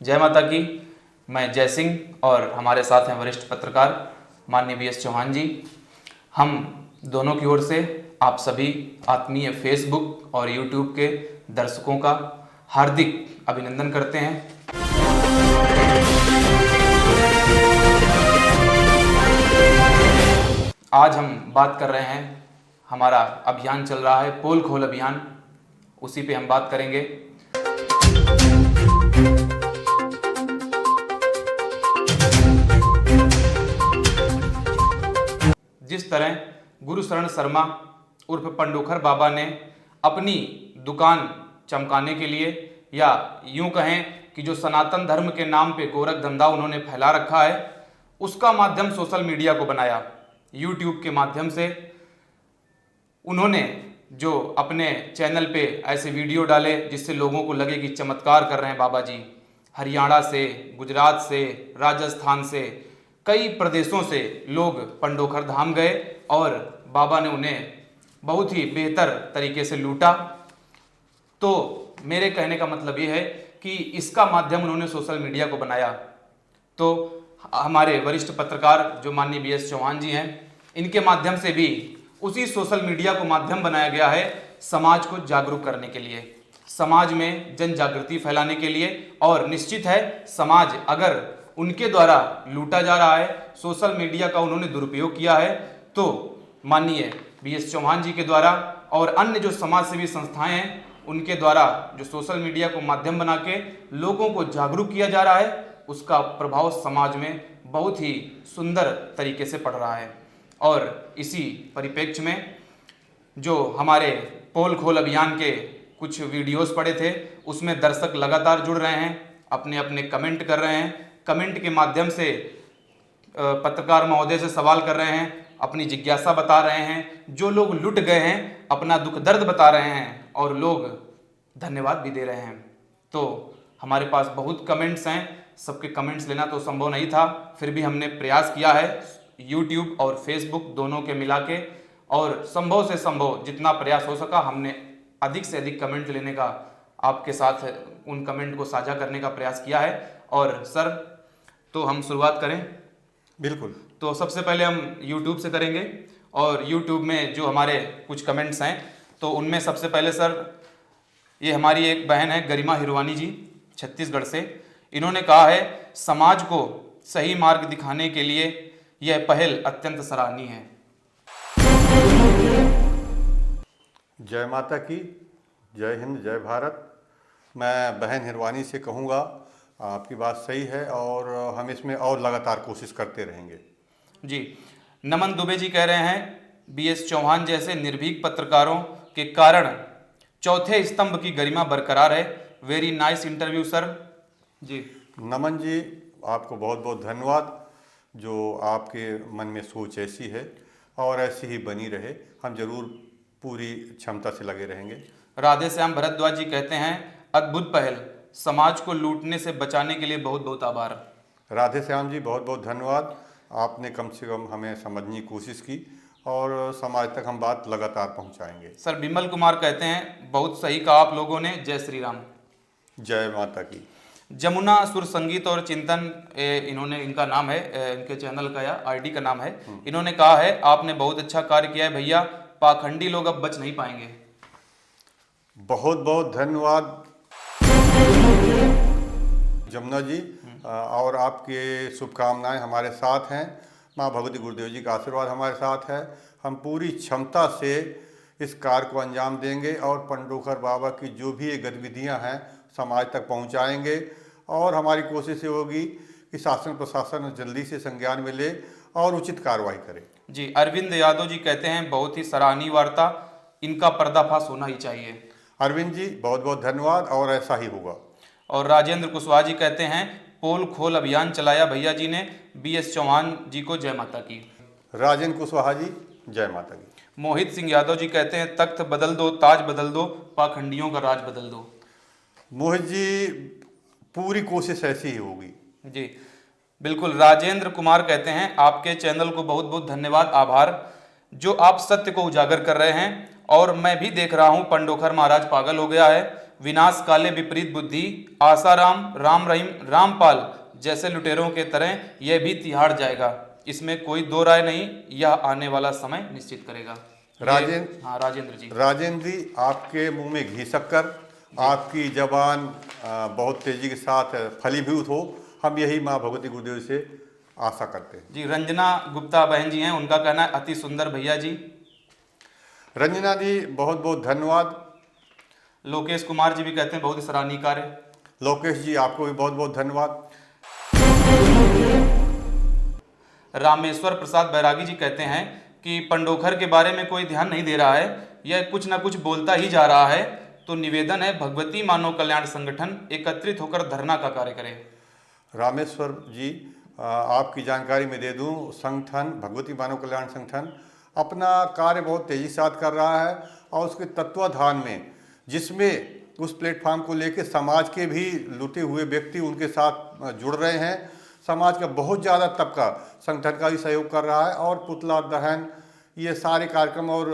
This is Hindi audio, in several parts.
जय माता की। मैं जय सिंह और हमारे साथ हैं वरिष्ठ पत्रकार माननीय BS चौहान जी। हम दोनों की ओर से आप सभी आत्मीय फेसबुक और यूट्यूब के दर्शकों का हार्दिक अभिनंदन करते हैं। आज हम बात कर रहे हैं, हमारा अभियान चल रहा है पोल खोल अभियान, उसी पे हम बात करेंगे। जिस तरह गुरुशरण शर्मा उर्फ पंडोखर बाबा ने अपनी दुकान चमकाने के लिए, या यूं कहें कि जो सनातन धर्म के नाम पे गोरख धंधा उन्होंने फैला रखा है, उसका माध्यम सोशल मीडिया को बनाया। यूट्यूब के माध्यम से उन्होंने जो अपने चैनल पे ऐसे वीडियो डाले जिससे लोगों को लगे कि चमत्कार कर रहे हैं बाबा जी। हरियाणा से, गुजरात से, राजस्थान से, कई प्रदेशों से लोग पंडोखर धाम गए और बाबा ने उन्हें बहुत ही बेहतर तरीके से लूटा। तो मेरे कहने का मतलब ये है कि इसका माध्यम उन्होंने सोशल मीडिया को बनाया। तो हमारे वरिष्ठ पत्रकार जो माननीय BS चौहान जी हैं, इनके माध्यम से भी उसी सोशल मीडिया को माध्यम बनाया गया है समाज को जागरूक करने के लिए, समाज में जन जागृति फैलाने के लिए। और निश्चित है, समाज अगर उनके द्वारा लूटा जा रहा है, सोशल मीडिया का उन्होंने दुरुपयोग किया है, तो माननीय BS चौहान जी के द्वारा और अन्य जो समाज सेवी संस्थाएं हैं उनके द्वारा जो सोशल मीडिया को माध्यम बना के लोगों को जागरूक किया जा रहा है, उसका प्रभाव समाज में बहुत ही सुंदर तरीके से पड़ रहा है। और इसी परिप्रेक्ष्य में जो हमारे पोल खोल अभियान के कुछ वीडियोस पड़े थे, उसमें दर्शक लगातार जुड़ रहे हैं, अपने अपने कमेंट कर रहे हैं। कमेंट के माध्यम से पत्रकार महोदय से सवाल कर रहे हैं, अपनी जिज्ञासा बता रहे हैं। जो लोग लुट गए हैं अपना दुख दर्द बता रहे हैं और लोग धन्यवाद भी दे रहे हैं। तो हमारे पास बहुत कमेंट्स हैं, सबके कमेंट्स लेना तो संभव नहीं था, फिर भी हमने प्रयास किया है यूट्यूब और फेसबुक दोनों के मिला के, और संभव से संभव जितना प्रयास हो सका हमने अधिक से अधिक कमेंट लेने का, आपके साथ उन कमेंट को साझा करने का प्रयास किया है। और सर, तो हम शुरुआत करें? बिल्कुल। तो सबसे पहले हम यूट्यूब से करेंगे, और यूट्यूब में जो हमारे कुछ कमेंट्स हैं, तो उनमें सबसे पहले सर, ये हमारी एक बहन है गरिमा हिरवानी जी, छत्तीसगढ़ से। इन्होंने कहा है, समाज को सही मार्ग दिखाने के लिए यह पहल अत्यंत सराहनीय है। जय माता की, जय हिंद, जय भारत। मैं बहन हिरवानी से कहूँगा, आपकी बात सही है और हम इसमें और लगातार कोशिश करते रहेंगे जी। नमन दुबे जी कह रहे हैं, BS चौहान जैसे निर्भीक पत्रकारों के कारण चौथे स्तंभ की गरिमा बरकरार है। Very nice interview sir. जी नमन जी, आपको बहुत बहुत धन्यवाद। जो आपके मन में सोच ऐसी है और ऐसी ही बनी रहे, हम जरूर पूरी क्षमता से लगे रहेंगे। राधे श्याम भरद्वाज जी कहते हैं, अद्भुत पहल, समाज को लूटने से बचाने के लिए बहुत बहुत आभार। राधे श्याम जी, बहुत बहुत धन्यवाद। आपने कम से कम हमें समझने की कोशिश की और समाज तक हम बात लगातार पहुंचाएंगे। सर विमल कुमार कहते हैं, बहुत सही कहा आप लोगों ने, जय श्री राम। जय माता की। जमुना सुर संगीत और चिंतन, इन्होंने, इनका नाम है, इनके चैनल का या ID का नाम है। इन्होंने कहा है, आपने बहुत अच्छा कार्य किया है भैया, पाखंडी लोग अब बच नहीं पाएंगे। बहुत बहुत धन्यवाद जमुना जी, और आपके शुभकामनाएं हमारे साथ हैं। माँ भगवती गुरुदेव जी का आशीर्वाद हमारे साथ है। हम पूरी क्षमता से इस कार्य को अंजाम देंगे और पंडोखर बाबा की जो भी ये गतिविधियाँ हैं समाज तक पहुँचाएंगे। और हमारी कोशिश ये होगी कि शासन प्रशासन जल्दी से संज्ञान में ले और उचित कार्रवाई करे। जी। अरविंद यादव जी कहते हैं, बहुत ही सराहनीय वार्ता, इनका पर्दाफाश होना ही चाहिए। अरविंद जी, बहुत बहुत धन्यवाद और ऐसा ही होगा। और राजेंद्र कुशवाहा जी कहते हैं, पोल खोल अभियान चलाया भैया जी ने, BS चौहान जी को जय माता की। राजेंद्र कुशवाहा जी, जय माता की। मोहित सिंह यादव जी कहते हैं, तख्त बदल दो, ताज बदल दो, पाखंडियों का राज बदल दो। मोहित जी, पूरी कोशिश ऐसी ही होगी। जी बिल्कुल। राजेंद्र कुमार कहते हैं, आपके चैनल को बहुत बहुत धन्यवाद, आभार, जो आप सत्य को उजागर कर रहे हैं। और मैं भी देख रहा हूं, पंडोखर महाराज पागल हो गया है, विनाश काले विपरीत बुद्धि, आसाराम, राम रहीम, रामपाल जैसे लुटेरों के तरह यह भी तिहाड़ जाएगा। इसमें कोई दो राय नहीं, यह आने वाला समय निश्चित करेगा। राजेंद्र, हाँ राजेंद्र जी। राजेंद्र जी, आपके मुंह में घी शक्कर, आपकी जबान बहुत तेजी के साथ फलीभूत हो, हम यही माँ भगवती गुरुदेव से आशा करते हैं। जी रंजना गुप्ता बहन जी हैं, उनका कहना है अति सुंदर भैया जी। रंजना जी बहुत बहुत धन्यवाद। लोकेश कुमार जी भी कहते हैं बहुत ही सराहनीय कार्य। लोकेश जी आपको भी बहुत बहुत धन्यवाद। रामेश्वर प्रसाद बैरागी जी कहते हैं कि पंडोखर के बारे में कोई ध्यान नहीं दे रहा है, यह कुछ ना कुछ बोलता ही जा रहा है, तो निवेदन है भगवती मानव कल्याण संगठन एकत्रित होकर धरना का कार्य करे। रामेश्वर जी, आपकी जानकारी में दे दूं, संगठन भगवती मानव कल्याण संगठन अपना कार्य बहुत तेजी के साथ कर रहा है और उसके तत्वाधान में, जिसमें उस प्लेटफॉर्म को लेकर समाज के भी लुटे हुए व्यक्ति उनके साथ जुड़ रहे हैं। समाज का बहुत ज़्यादा तबका संगठन का भी सहयोग कर रहा है और पुतला दहन, ये सारे कार्यक्रम और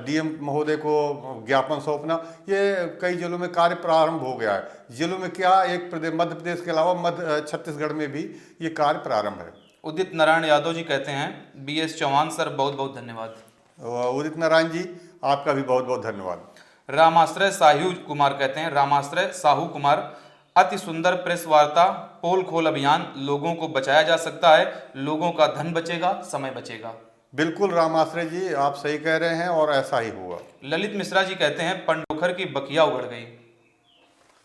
डीएम महोदय को ज्ञापन सौंपना, ये कई जिलों में कार्य प्रारंभ हो गया है। जिलों में क्या, एक मध्य प्रदेश के अलावा मध्य छत्तीसगढ़ में भी ये कार्य प्रारंभ है। उदित नारायण यादव जी कहते हैं बीएस चौहान सर बहुत बहुत धन्यवाद। उदित नारायण जी आपका भी बहुत बहुत धन्यवाद। रामाश्रय साहू कुमार कहते हैं, रामाश्रय साहू कुमार, अति सुंदर प्रेस वार्ता, पोल खोल अभियान, लोगों को बचाया जा सकता है, लोगों का धन बचेगा, समय बचेगा। बिल्कुल रामाश्रय जी, आप सही कह रहे हैं और ऐसा ही हुआ। ललित मिश्रा जी कहते हैं पंडोखर की बकिया उगड़ गई।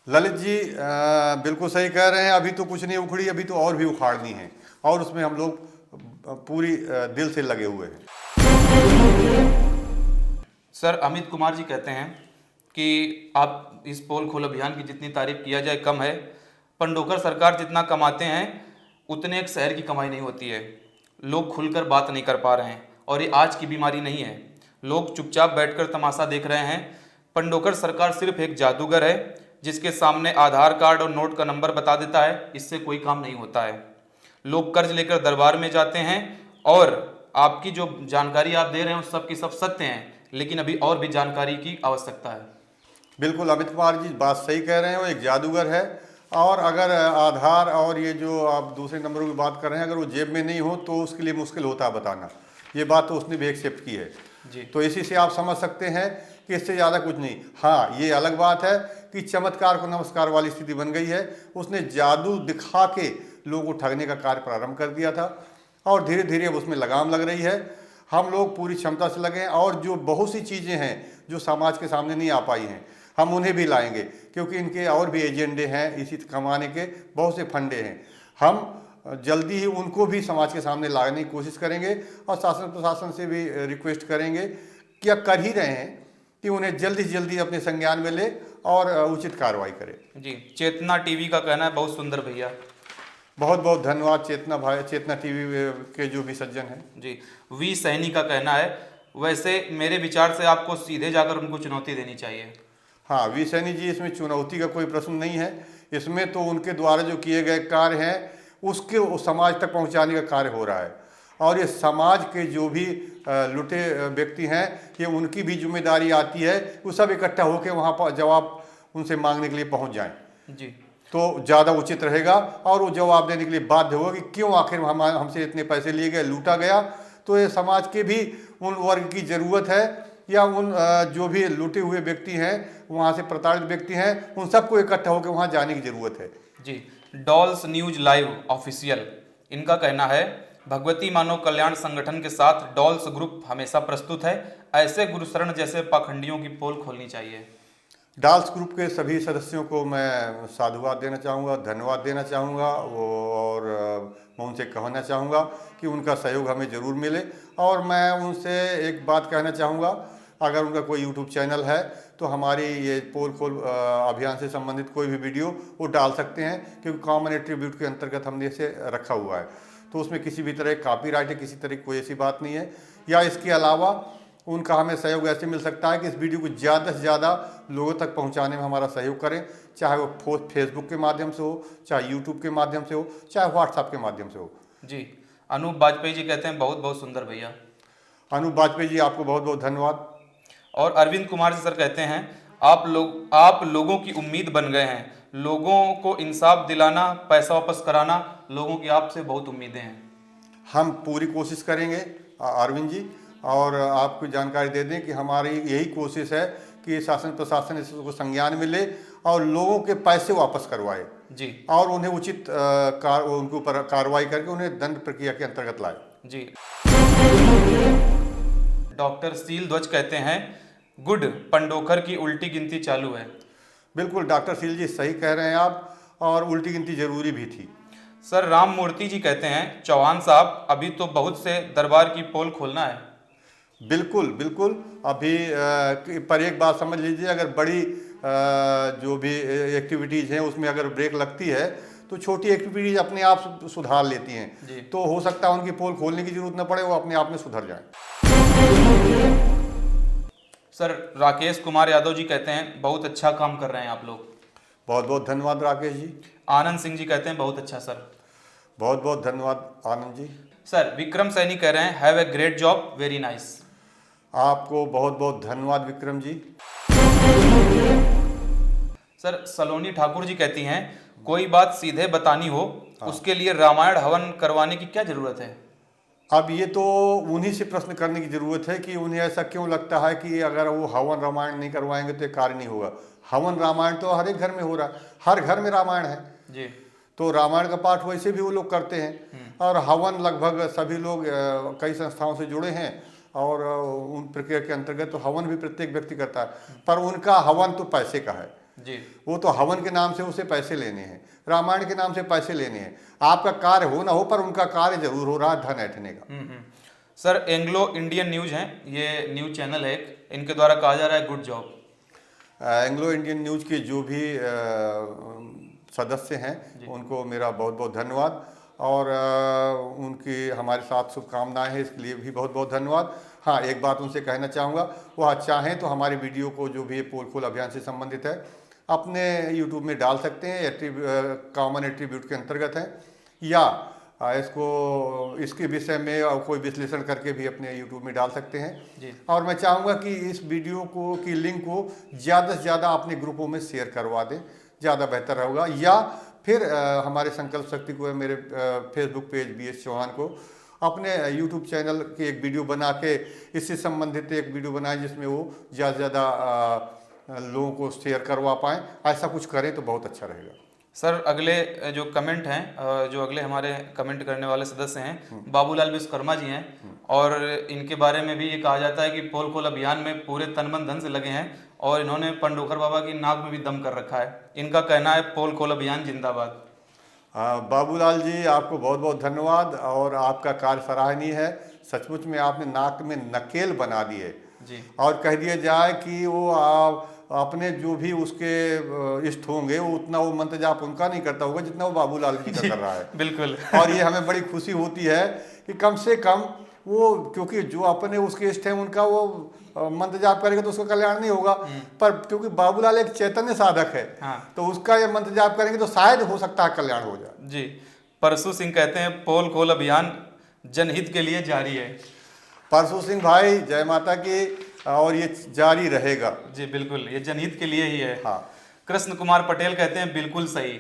ललित जी बिल्कुल सही कह रहे हैं, अभी तो कुछ नहीं उखड़ी, अभी तो और भी उखाड़नी है और उसमें हम लोग पूरी दिल से लगे हुए हैं। सर अमित कुमार जी कहते हैं कि आप इस पोल खोल अभियान की जितनी तारीफ किया जाए कम है। पंडोखर सरकार जितना कमाते हैं उतने एक शहर की कमाई नहीं होती है। लोग खुलकर बात नहीं कर पा रहे हैं और ये आज की बीमारी नहीं है। लोग चुपचाप बैठकर तमाशा देख रहे हैं। पंडोखर सरकार सिर्फ एक जादूगर है जिसके सामने आधार कार्ड और नोट का नंबर बता देता है, इससे कोई काम नहीं होता है। लोग कर्ज लेकर दरबार में जाते हैं और आपकी जो जानकारी आप दे रहे हैं उस सब की सब सत्य हैं, लेकिन अभी और भी जानकारी की आवश्यकता है। बिल्कुल अमित कुमार जी बात सही कह रहे हैं, वो एक जादूगर है और अगर आधार और ये जो आप दूसरे नंबरों की बात कर रहे हैं अगर वो जेब में नहीं हो तो उसके लिए मुश्किल होता है बताना। ये बात तो उसने भी एक्सेप्ट की है जी। तो इसी से आप समझ सकते हैं कि इससे ज़्यादा कुछ नहीं। हाँ, ये अलग बात है कि चमत्कार को नमस्कार वाली स्थिति बन गई है। उसने जादू दिखा के लोगों को ठगने का कार्य प्रारंभ कर दिया था और धीरे धीरे अब उसमें लगाम लग रही है। हम लोग पूरी क्षमता से लगे हैं और जो बहुत सी चीज़ें हैं जो समाज के सामने नहीं आ पाई हैं हम उन्हें भी लाएंगे, क्योंकि इनके और भी एजेंडे हैं, इसी कमाने के बहुत से फंडे हैं। हम जल्दी ही उनको भी समाज के सामने लाने की कोशिश करेंगे और शासन प्रशासन से भी रिक्वेस्ट करेंगे, क्या कर ही रहे हैं कि उन्हें जल्दी से जल्दी अपने संज्ञान में ले और उचित कार्रवाई करें। जी। चेतना टीवी का कहना है बहुत सुंदर भैया। बहुत बहुत धन्यवाद चेतना भाई, चेतना टीवी के जो भी सज्जन हैं। जी। वी सैनी का कहना है वैसे मेरे विचार से आपको सीधे जाकर उनको चुनौती देनी चाहिए। हाँ, वी सैनी जी, इसमें चुनौती का कोई प्रश्न नहीं है। इसमें तो उनके द्वारा जो किए गए कार्य हैं उसके समाज तक पहुंचाने का कार्य हो रहा है और ये समाज के जो भी लुटे व्यक्ति हैं ये उनकी भी जिम्मेदारी आती है, वो सब इकट्ठा होकर वहाँ पर जवाब उनसे मांगने के लिए पहुँच जाएँ जी, तो ज़्यादा उचित रहेगा और वो जवाब देने के लिए बाध्य होगा कि क्यों आखिर हमसे इतने पैसे लिए गए, लूटा गया। तो ये समाज के भी उन वर्ग की ज़रूरत है या उन जो भी लूटे हुए व्यक्ति हैं, वहाँ से प्रताड़ित व्यक्ति हैं, उन सबको इकट्ठा होकर वहाँ जाने की ज़रूरत है। जी। डॉल्स न्यूज लाइव ऑफिशियल, इनका कहना है भगवती मानव कल्याण संगठन के साथ डॉल्स ग्रुप हमेशा प्रस्तुत है, ऐसे गुरुशरण जैसे पाखंडियों की पोल खोलनी चाहिए। डॉल्स ग्रुप के सभी सदस्यों को मैं साधुवाद देना चाहूँगा, धन्यवाद देना चाहूँगा और मैं उनसे कहना चाहूँगा कि उनका सहयोग हमें ज़रूर मिले। और मैं उनसे एक बात कहना चाहूँगा, अगर उनका कोई यूट्यूब चैनल है तो हमारी ये पोल खोल अभियान से संबंधित कोई भी वीडियो वो डाल सकते हैं, क्योंकि कॉमन एट्रीब्यूट के अंतर्गत हमने इसे रखा हुआ है, तो उसमें किसी भी तरह कॉपीराइट है, किसी तरह की कोई ऐसी बात नहीं है। या इसके अलावा उनका हमें सहयोग ऐसे मिल सकता है कि इस वीडियो को ज़्यादा से ज़्यादा लोगों तक पहुंचाने में हमारा सहयोग करें, चाहे वो फेसबुक के माध्यम से हो, चाहे यूट्यूब के माध्यम से हो, चाहे व्हाट्सएप के माध्यम से हो। जी। अनूप वाजपेयी जी कहते हैं बहुत बहुत सुंदर भैया। अनूप वाजपेयी जी आपको बहुत बहुत धन्यवाद। और अरविंद कुमार जी सर कहते हैं आप लोगों की उम्मीद बन गए हैं। लोगों को इंसाफ दिलाना, पैसा वापस कराना, लोगों की आपसे बहुत उम्मीदें हैं। हम पूरी कोशिश करेंगे अरविंद जी, और आपको जानकारी दे दें कि हमारी यही कोशिश है कि शासन प्रशासन इसको संज्ञान में ले और लोगों के पैसे वापस करवाए जी और उन्हें उचित उनके ऊपर कार्रवाई करके उन्हें दंड प्रक्रिया के अंतर्गत लाए। जी। डॉक्टर सील ध्वज कहते हैं गुड पंडोखर की उल्टी गिनती चालू है। बिल्कुल डॉक्टर सील जी सही कह रहे हैं आप, और उल्टी गिनती जरूरी भी थी। सर राम मूर्ति जी कहते हैं चौहान साहब अभी तो बहुत से दरबार की पोल खोलना है। बिल्कुल बिल्कुल, अभी पर एक बात समझ लीजिए, अगर बड़ी जो भी एक्टिविटीज़ हैं उसमें अगर ब्रेक लगती है तो छोटी एक्टिविटीज अपने आप सुधार लेती हैं। तो हो सकता है उनकी पोल खोलने की जरूरत न पड़े, वो अपने आप में सुधर जाए। सर राकेश कुमार यादव जी कहते हैं बहुत अच्छा काम कर रहे हैं आप लोग। बहुत बहुत धन्यवाद राकेश जी। आनंद सिंह जी कहते हैं बहुत अच्छा सर। बहुत बहुत धन्यवाद आनंद जी। सर विक्रम सैनी कह रहे हैं have a great job, very nice. आपको बहुत बहुत धन्यवाद विक्रम जी। सर सलोनी ठाकुर जी कहती हैं कोई बात सीधे बतानी हो उसके लिए रामायण हवन करवाने की क्या जरूरत है। अब ये तो उन्हीं से प्रश्न करने की जरूरत है कि उन्हें ऐसा क्यों लगता है कि अगर वो हवन रामायण नहीं करवाएंगे तो ये कार्य नहीं होगा। हवन रामायण तो हर एक घर में हो रहा है, हर घर में रामायण है जी। तो रामायण का पाठ वैसे भी वो लोग करते हैं, और हवन लगभग सभी लोग कई संस्थाओं से जुड़े हैं और उन प्रक्रिया के अंतर्गत तो हवन भी प्रत्येक व्यक्ति करता है, पर उनका हवन तो पैसे का है जी। वो तो हवन के नाम से उसे पैसे लेने हैं, रामायण के नाम से पैसे लेने हैं। आपका कार्य हो ना हो पर उनका कार्य जरूर हो रहा है धन ऐंठने का। सर एंग्लो इंडियन न्यूज है, ये न्यूज चैनल है, इनके द्वारा कहा जा रहा है good job. Anglo Indian news के जो भी सदस्य हैं उनको मेरा बहुत बहुत धन्यवाद, और उनकी हमारे साथ शुभकामनाएं हैं, इसके लिए भी बहुत बहुत धन्यवाद। हाँ, एक बात उनसे कहना चाहूँगा, वह चाहें तो हमारे वीडियो को जो भी पोल खोल अभियान से संबंधित है अपने यूट्यूब में डाल सकते हैं, कॉमन एट्रीब्यूट के अंतर्गत है, या इसके विषय में कोई विश्लेषण करके भी अपने यूट्यूब में डाल सकते हैं जी। और मैं चाहूँगा कि इस वीडियो की लिंक को ज़्यादा से ज़्यादा अपने ग्रुपों में शेयर करवा दें, ज़्यादा बेहतर होगा। या फिर हमारे संकल्प शक्ति को, मेरे फेसबुक पेज BS चौहान को अपने यूट्यूब चैनल की एक वीडियो बना के इससे संबंधित एक वीडियो बनाएं जिसमें वो ज़्यादा से ज़्यादा लोगों को शेयर करवा पाएँ। ऐसा कुछ करें तो बहुत अच्छा रहेगा। सर अगले जो कमेंट हैं, जो अगले हमारे कमेंट करने वाले सदस्य हैं बाबूलाल विश्वकर्मा जी हैं, और इनके बारे में भी ये कहा जाता है कि पोल खोल अभियान में पूरे तन मन धन से लगे हैं और इन्होंने पंडोखर बाबा की नाक में भी दम कर रखा है। इनका कहना है पोल खोल अभियान जिंदाबाद। बाबूलाल जी आपको बहुत बहुत धन्यवाद, और आपका कार्य सराहनीय है। सचमुच में आपने नाक में नकेल बना दी है जी। और कह दिया जाए कि वो अपने जो भी उसके इष्ट होंगे वो उतना वो मंत्र जाप उनका नहीं करता होगा जितना वो बाबूलाल जी का कर रहा है। बिल्कुल। और ये हमें बड़ी खुशी होती है कि कम से कम वो, क्योंकि जो अपने उसके इष्ट हैं उनका वो मंत्र जाप करेगा तो उसका कल्याण नहीं होगा, पर क्योंकि बाबूलाल एक चैतन्य साधक है तो उसका ये मंत्र जाप करेंगे तो शायद हो सकता है कल्याण हो जाए जी। परसू सिंह कहते हैं पोल खोल अभियान जनहित के लिए जारी है। परसू सिंह भाई जय माता की, और ये जारी रहेगा जी। बिल्कुल, ये जनहित के लिए ही है। हाँ। कृष्ण कुमार पटेल कहते हैं बिल्कुल सही।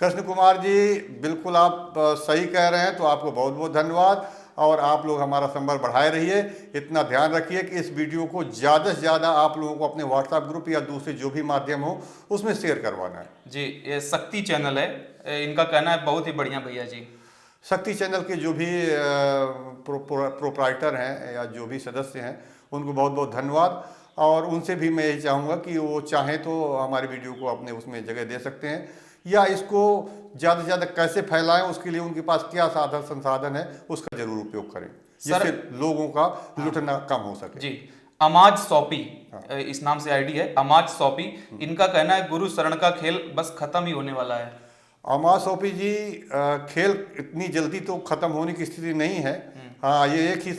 कृष्ण कुमार जी बिल्कुल आप सही कह रहे हैं, तो आपको बहुत बहुत धन्यवाद, और आप लोग हमारा संपर्क बढ़ाए रहिए। इतना ध्यान रखिए कि इस वीडियो को ज़्यादा से ज़्यादा आप लोगों को अपने व्हाट्सएप ग्रुप या दूसरे जो भी माध्यम हो उसमें शेयर करवाना है जी। ये शक्ति चैनल है, इनका कहना है बहुत ही बढ़िया भैया जी। शक्ति चैनल के जो भी प्रोप्राइटर हैं या जो भी सदस्य हैं उनको बहुत बहुत धन्यवाद, और उनसे भी मैं यही चाहूँगा कि वो चाहें तो हमारे वीडियो को अपने उसमें जगह दे सकते हैं, या इसको ज़्यादा से ज़्यादा कैसे फैलाएं उसके लिए उनके पास क्या साधन संसाधन है उसका जरूर उपयोग करें, जिससे लोगों का लुटना कम हो सके जी। अमाज सौपी, इस नाम से आईडी है अमाज सौपी, इनका कहना है गुरु शरण का खेल बस खत्म ही होने वाला है। अमाज सौपी जी, खेल इतनी जल्दी तो खत्म होने की स्थिति नहीं है। हाँ, ये एक ही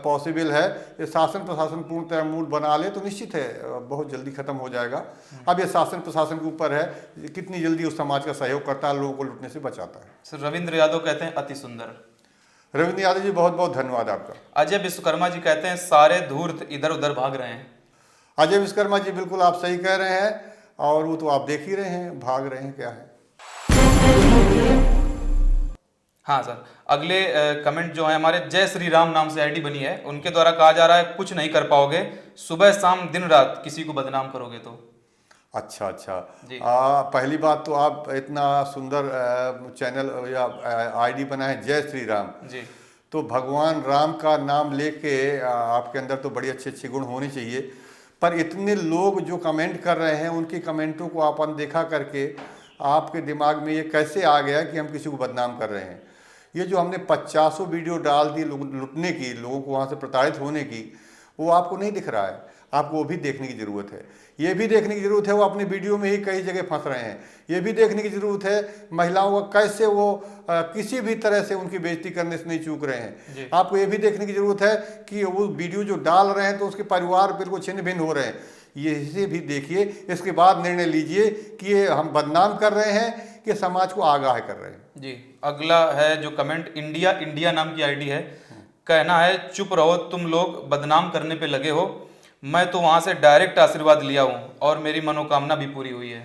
पॉसिबल है, ये शासन प्रशासन पूर्णतः मूड बना ले तो निश्चित है बहुत जल्दी खत्म हो जाएगा। अब ये शासन प्रशासन के ऊपर है कितनी जल्दी उस समाज का सहयोग करता है, लोगों को लुटने से बचाता है। सर रविंद्र यादव कहते हैं अति सुंदर। रविंद्र यादव जी बहुत बहुत धन्यवाद आपका। अजय विश्वकर्मा जी कहते हैं सारे धूर्त इधर उधर भाग रहे हैं। अजय विश्वकर्मा जी, बिल्कुल आप सही कह रहे हैं, और वो तो आप देख ही रहे हैं, भाग रहे हैं क्या है। हाँ सर, अगले कमेंट जो है हमारे जय श्री राम नाम से आईडी बनी है, उनके द्वारा कहा जा रहा है कुछ नहीं कर पाओगे, सुबह शाम दिन रात किसी को बदनाम करोगे तो। अच्छा अच्छा। जी। पहली बात तो आप इतना सुंदर चैनल या आईडी बनाए जय श्री राम, जी तो भगवान राम का नाम लेके आपके अंदर तो बड़ी अच्छे अच्छे गुण होने चाहिए। पर इतने लोग जो कमेंट कर रहे हैं, उनकी कमेंटों को आप अनदेखा करके आपके दिमाग में ये कैसे आ गया कि हम किसी को बदनाम कर रहे हैं। ये जो हमने 50 वीडियो डाल दी लुटने की, लोगों को वहाँ से प्रताड़ित होने की, वो आपको नहीं दिख रहा है। आपको वो भी देखने की ज़रूरत है। ये भी देखने की ज़रूरत है वो अपनी वीडियो में ही कई जगह फंस रहे हैं। ये भी देखने की ज़रूरत है महिलाओं का कैसे वो किसी भी तरह से उनकी बेइज्जती करने से नहीं चूक रहे हैं। आपको ये भी देखने की ज़रूरत है कि वो वीडियो जो डाल रहे हैं तो उसके परिवार बिल्कुल छिन्न भिन्न हो रहे हैं। ये इसे भी देखिए, इसके बाद निर्णय लीजिए कि ये हम बदनाम कर रहे हैं कि समाज को आगाह कर रहे हैं। जी। अगला है जो कमेंट, इंडिया इंडिया नाम की आईडी है, कहना है चुप रहो तुम लोग बदनाम करने पे लगे हो, मैं तो वहां से डायरेक्ट आशीर्वाद लिया हूं और मेरी मनोकामना भी पूरी हुई है।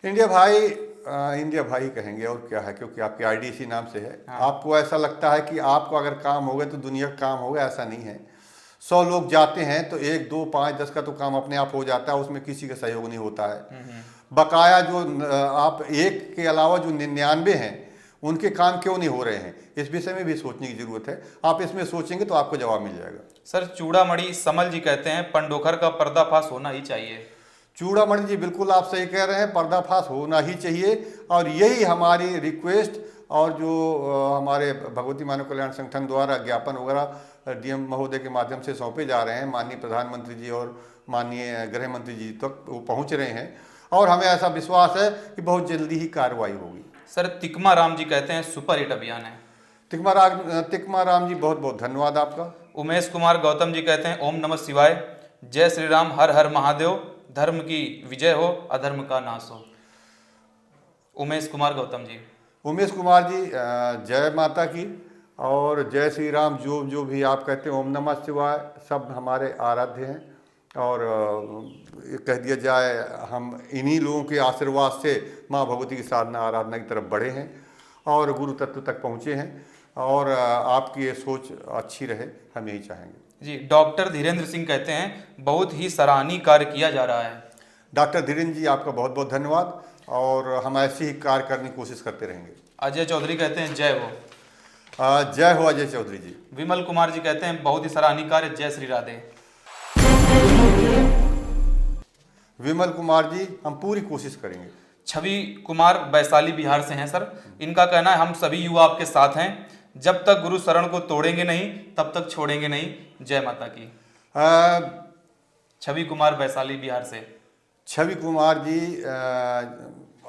इंडिया भाई कहेंगे और क्या है, क्योंकि आपकी आईडी इसी नाम से है। हाँ। आपको ऐसा लगता है कि आपको अगर काम हो गया तो दुनिया का काम होगा, ऐसा नहीं है। 100 लोग जाते हैं तो 1 2 5 10 का तो काम अपने आप हो जाता है, उसमें किसी का सहयोग नहीं होता है। बकाया जो आप एक के अलावा जो 99 हैं उनके काम क्यों नहीं हो रहे हैं, इस विषय में भी सोचने की जरूरत है। आप इसमें सोचेंगे तो आपको जवाब मिल जाएगा। सर चूड़ामणि समल जी कहते हैं पंडोखर का पर्दाफाश होना ही चाहिए। चूड़ामणि जी, बिल्कुल आप सही कह रहे हैं, पर्दाफाश होना ही चाहिए, और यही हमारी रिक्वेस्ट और जो हमारे भगवती मानव कल्याण संगठन द्वारा ज्ञापन वगैरह डीएम महोदय के माध्यम से सौंपे जा रहे हैं। माननीय प्रधानमंत्री जी और माननीय गृह मंत्री जी तक वो पहुंच रहे हैं, और हमें ऐसा विश्वास है कि बहुत जल्दी ही कार्रवाई होगी। सर तिकमा राम जी कहते हैं सुपर हिट अभियान है। तिकमा राम जी, बहुत बहुत धन्यवाद आपका। उमेश कुमार गौतम जी कहते हैं ओम नमः शिवाय, जय श्री राम, हर हर महादेव, धर्म की विजय हो, अधर्म का नाश हो। उमेश कुमार गौतम जी। उमेश कुमार जी, जय माता की और जय श्री राम। जो भी आप कहते हैं ओम नमः शिवाय, सब हमारे आराध्य हैं, और कह दिया जाए हम इन्हीं लोगों के आशीर्वाद से माँ भगवती की साधना आराधना की तरफ बढ़े हैं और गुरु तत्व तक पहुँचे हैं, और आपकी ये सोच अच्छी रहे, हम यही चाहेंगे। जी। डॉक्टर धीरेन्द्र सिंह कहते हैं बहुत ही सराहनीय कार्य किया जा रहा है। डॉक्टर धीरेन्द्र जी, आपका बहुत बहुत धन्यवाद, और हम ऐसे ही कार्य करने की कोशिश करते रहेंगे। अजय चौधरी कहते हैं जय हो। जय हो अजय चौधरी जी। विमल कुमार जी कहते हैं बहुत ही सराहनीय कार्य, जय श्री राधे। विमल कुमार जी, हम पूरी कोशिश करेंगे। छवि कुमार वैशाली बिहार से हैं सर, इनका कहना है हम सभी युवा आपके साथ हैं, जब तक गुरु शरण को तोड़ेंगे नहीं तब तक छोड़ेंगे नहीं, जय माता की। छवि कुमार वैशाली बिहार से। छवि कुमार जी,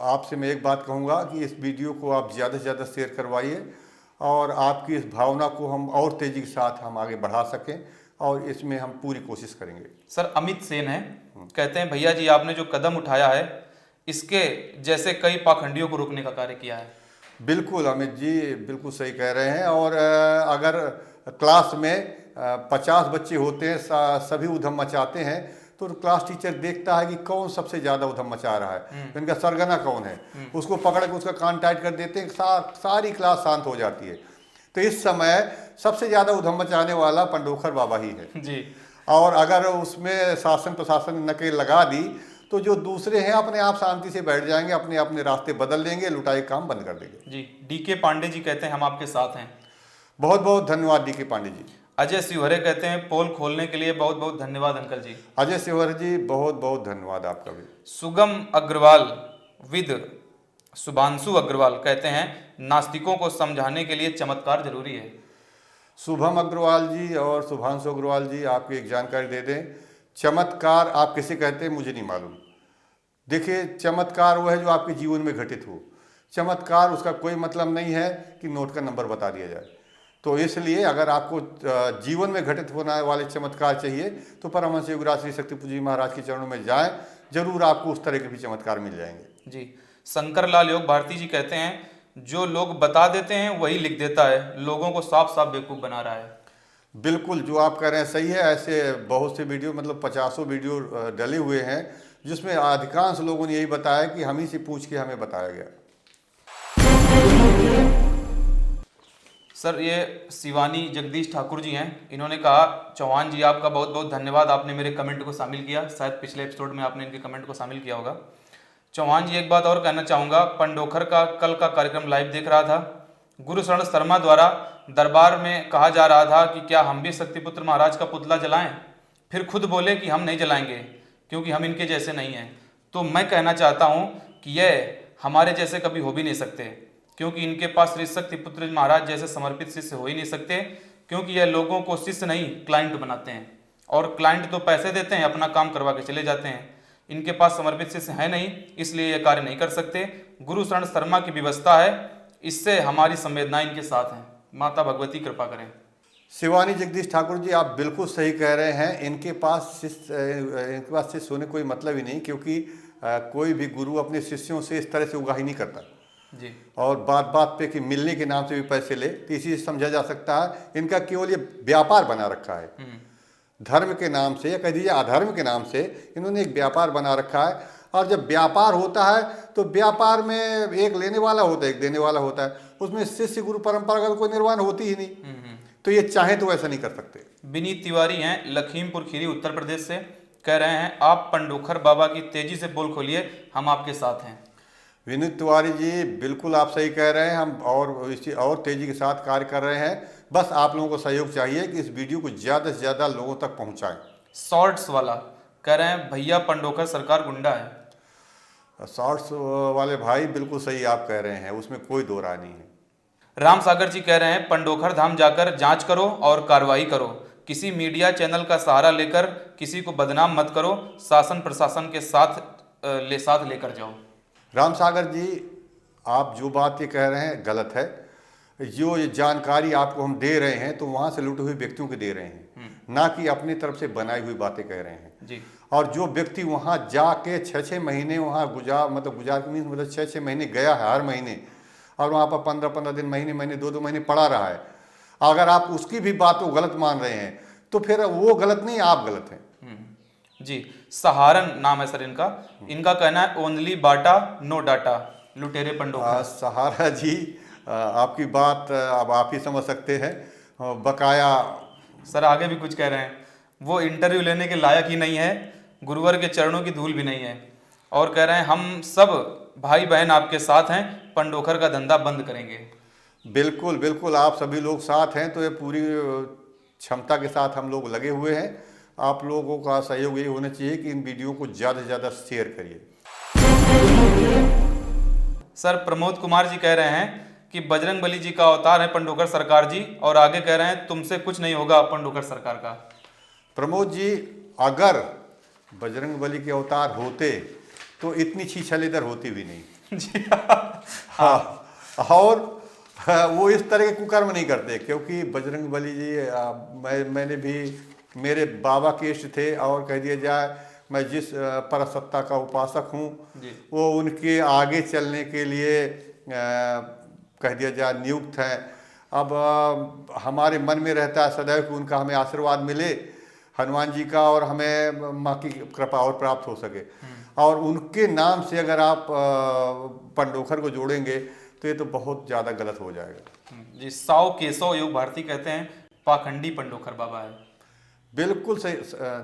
आपसे मैं एक बात कहूँगा कि इस वीडियो को आप ज़्यादा से ज़्यादा शेयर करवाइए, और आपकी इस भावना को हम और तेज़ी के साथ हम आगे बढ़ा सकें, और इसमें हम पूरी कोशिश करेंगे। सर अमित सेन है, कहते हैं भैया जी आपने जो कदम उठाया है इसके जैसे कई पाखंडियों को रोकने का कार्य किया है। बिल्कुल अमित जी, बिल्कुल सही कह रहे हैं। और अगर क्लास में 50 बच्चे होते हैं, सभी उधम मचाते हैं, तो क्लास टीचर देखता है कि कौन सबसे ज़्यादा उधम मचा रहा है, इनका सरगना कौन है, उसको पकड़ के उसका कान टाइट कर देते हैं, सारी क्लास शांत हो जाती है। तो इस समय सबसे ज़्यादा उधम मचाने वाला पंडोखर बाबा ही है जी। और अगर उसमें शासन प्रशासन ने नकेल लगा दी तो जो दूसरे हैं अपने आप शांति से बैठ जाएंगे, अपने अपने रास्ते बदल लेंगे, लुटाई काम बंद कर देंगे। जी। डीके पांडे जी कहते हैं हम आपके साथ हैं। बहुत बहुत धन्यवाद डीके पांडे जी। अजय शिवहरे कहते हैं पोल खोलने के लिए बहुत बहुत धन्यवाद अंकल जी। अजय शिवहरे जी, बहुत बहुत धन्यवाद आपका भी। सुगम अग्रवाल विद शुभांशु अग्रवाल कहते हैं नास्तिकों को समझाने के लिए चमत्कार जरूरी है। शुभम अग्रवाल जी और शुभांशु अग्रवाल जी, आपकी एक जानकारी दे दें, चमत्कार आप किसे कहते हैं मुझे नहीं मालूम। देखिए, चमत्कार वो है जो आपके जीवन में घटित हो। चमत्कार उसका कोई मतलब नहीं है कि नोट का नंबर बता दिया जाए। तो इसलिए अगर आपको जीवन में घटित होने वाले चमत्कार चाहिए तो परमहंस योगीराज श्री शक्तिपुंज जी महाराज के चरणों में जाएं, जरूर आपको उस तरह के भी चमत्कार मिल जाएंगे। जी। शंकर लाल योग भारती जी कहते हैं जो लोग बता देते हैं वही लिख देता है, लोगों को साफ साफ बेवकूफ़ बना रहा है। बिल्कुल, जो आप कह रहे हैं सही है। ऐसे बहुत से वीडियो, मतलब 50 वीडियो डले हुए हैं, जिसमें अधिकांश लोगों ने यही बताया कि हम ही से पूछ के हमें बताया गया। सर, ये शिवानी जगदीश ठाकुर जी हैं। इन्होंने कहा, चौहान जी आपका बहुत बहुत धन्यवाद, आपने मेरे कमेंट को शामिल किया। शायद पिछले एपिसोड में आपने इनके कमेंट को शामिल किया होगा। चौहान जी, एक बात और कहना चाहूँगा। पंडोखर का कल का कार्यक्रम लाइव देख रहा था। गुरु शरण शर्मा द्वारा दरबार में कहा जा रहा था कि क्या हम भी शक्तिपुत्र महाराज का पुतला जलाएं। फिर खुद बोले कि हम नहीं जलाएंगे क्योंकि हम इनके जैसे नहीं हैं। तो मैं कहना चाहता हूँ कि यह हमारे जैसे कभी हो भी नहीं सकते, क्योंकि इनके पास श्री शक्तिपुत्र महाराज जैसे समर्पित शिष्य हो ही नहीं सकते, क्योंकि यह लोगों को शिष्य नहीं क्लाइंट बनाते हैं, और क्लाइंट तो पैसे देते हैं, अपना काम करवा के चले जाते हैं। इनके पास समर्पित शिष्य है नहीं, इसलिए यह कार्य नहीं कर सकते। गुरु शरण शर्मा की व्यवस्था है, इससे हमारी संवेदना इनके साथ है। माता भगवती कृपा करें। शिवानी जगदीश ठाकुर जी, आप बिल्कुल सही कह रहे हैं। इनके पास शिष्य होने कोई मतलब ही नहीं, क्योंकि कोई भी गुरु अपने शिष्यों से इस तरह से उगाही नहीं करता जी। और बात बात पे कि मिलने के नाम से भी पैसे ले, तो इसी से समझा जा सकता है इनका केवल ये व्यापार बना रखा है। धर्म के नाम से या कह दीजिए अधर्म के नाम से इन्होंने एक व्यापार बना रखा है। और जब व्यापार होता है तो व्यापार में एक लेने वाला होता है, एक देने वाला होता है। उसमें शिष्य गुरु परंपरा का कोई निर्वाण होती ही नहीं। तो ये चाहे तो ऐसा नहीं कर सकते। विनीत तिवारी हैं, लखीमपुर खीरी उत्तर प्रदेश से, कह रहे हैं आप पंडोखर बाबा की तेजी से पोल खोलिए, हम आपके साथ हैं। विनीत तिवारी जी, बिल्कुल आप सही कह रहे हैं। हम और तेजी के साथ कार्य कर रहे हैं। बस आप लोगों को सहयोग चाहिए कि इस वीडियो को ज़्यादा से ज़्यादा लोगों तक पहुंचाएं। शॉर्ट्स वाला कह रहे हैं भैया पंडोखर सरकार गुंडा है। शॉर्ट्स वाले भाई बिल्कुल सही आप कह रहे हैं, उसमें कोई दो राय नहीं है। राम सागर जी कह रहे हैं पंडोखर धाम जाकर जांच करो और कार्रवाई करो, किसी मीडिया चैनल का सहारा लेकर किसी को बदनाम मत करो, शासन प्रशासन के साथ लेकर जाओ। राम सागर जी, आप जो बात ये कह रहे हैं गलत है। जो ये जानकारी आपको हम दे रहे हैं तो वहाँ से लुटे हुए व्यक्तियों को दे रहे हैं, ना कि अपनी तरफ से बनाई हुई बातें कह रहे हैं जी। और जो व्यक्ति वहाँ जाके 6-6 महीने वहाँ गुजार के मीन्स मतलब 6-6 महीने गया है हर महीने, और वहाँ पर 15-15 दिन, महीने 2-2 महीने पड़ा रहा है, अगर आप उसकी भी बात को गलत मान रहे हैं तो फिर वो गलत नहीं, आप गलत हैं जी। सहारन नाम है सर इनका कहना है ओनली बाटा नो डाटा, लुटेरे पंडोखर। सहारा जी, आपकी बात अब आप ही समझ सकते हैं। बकाया सर आगे भी कुछ कह रहे हैं, वो इंटरव्यू लेने के लायक ही नहीं है, गुरुवर के चरणों की धूल भी नहीं है, और कह रहे हैं हम सब भाई बहन आपके साथ हैं, पंडोखर का धंधा बंद करेंगे। बिल्कुल बिल्कुल, आप सभी लोग साथ हैं तो ये पूरी क्षमता के साथ हम लोग लगे हुए हैं। आप लोगों का सहयोग यही होना चाहिए कि इन वीडियो को ज़्यादा से ज़्यादा शेयर करिए। सर प्रमोद कुमार जी कह रहे हैं कि बजरंग बली जी का अवतार है पंडोखर सरकार जी, और आगे कह रहे हैं तुमसे कुछ नहीं होगा पंडोखर सरकार का। प्रमोद जी, अगर बजरंग बली के अवतार होते तो इतनी छीछल इधर होती भी नहीं जी। हाँ, और वो इस तरह के कुकर्म नहीं करते, क्योंकि बजरंग बली जी मैंने भी, मेरे बाबा के इष्ट थे, और कह दिया जाए मैं जिस परसत्ता का उपासक हूँ वो उनके आगे चलने के लिए कह दिया जाए नियुक्त है। अब हमारे मन में रहता है सदैव कि उनका हमें आशीर्वाद मिले, हनुमान जी का, और हमें माँ की कृपा और प्राप्त हो सके। और उनके नाम से अगर आप पंडोखर को जोड़ेंगे तो ये तो बहुत ज़्यादा गलत हो जाएगा जी। 100 केशव योग भारती कहते हैं पाखंडी पंडोखर बाबा है। बिल्कुल सही।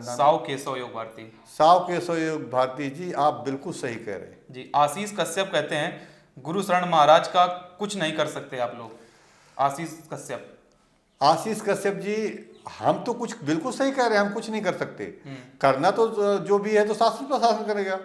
100 केशव योग भारती, 100 केशव योग भारती जी, आप बिल्कुल सही कह रहे हैं जी। आशीष कश्यप कहते हैं गुरु शरण महाराज का कुछ नहीं कर सकते आप लोग। आशीष कश्यप जी, हम तो कुछ बिल्कुल सही कह रहे हैं, हम कुछ नहीं कर सकते। करना तो जो भी है तो शासन प्रशासन करेगा।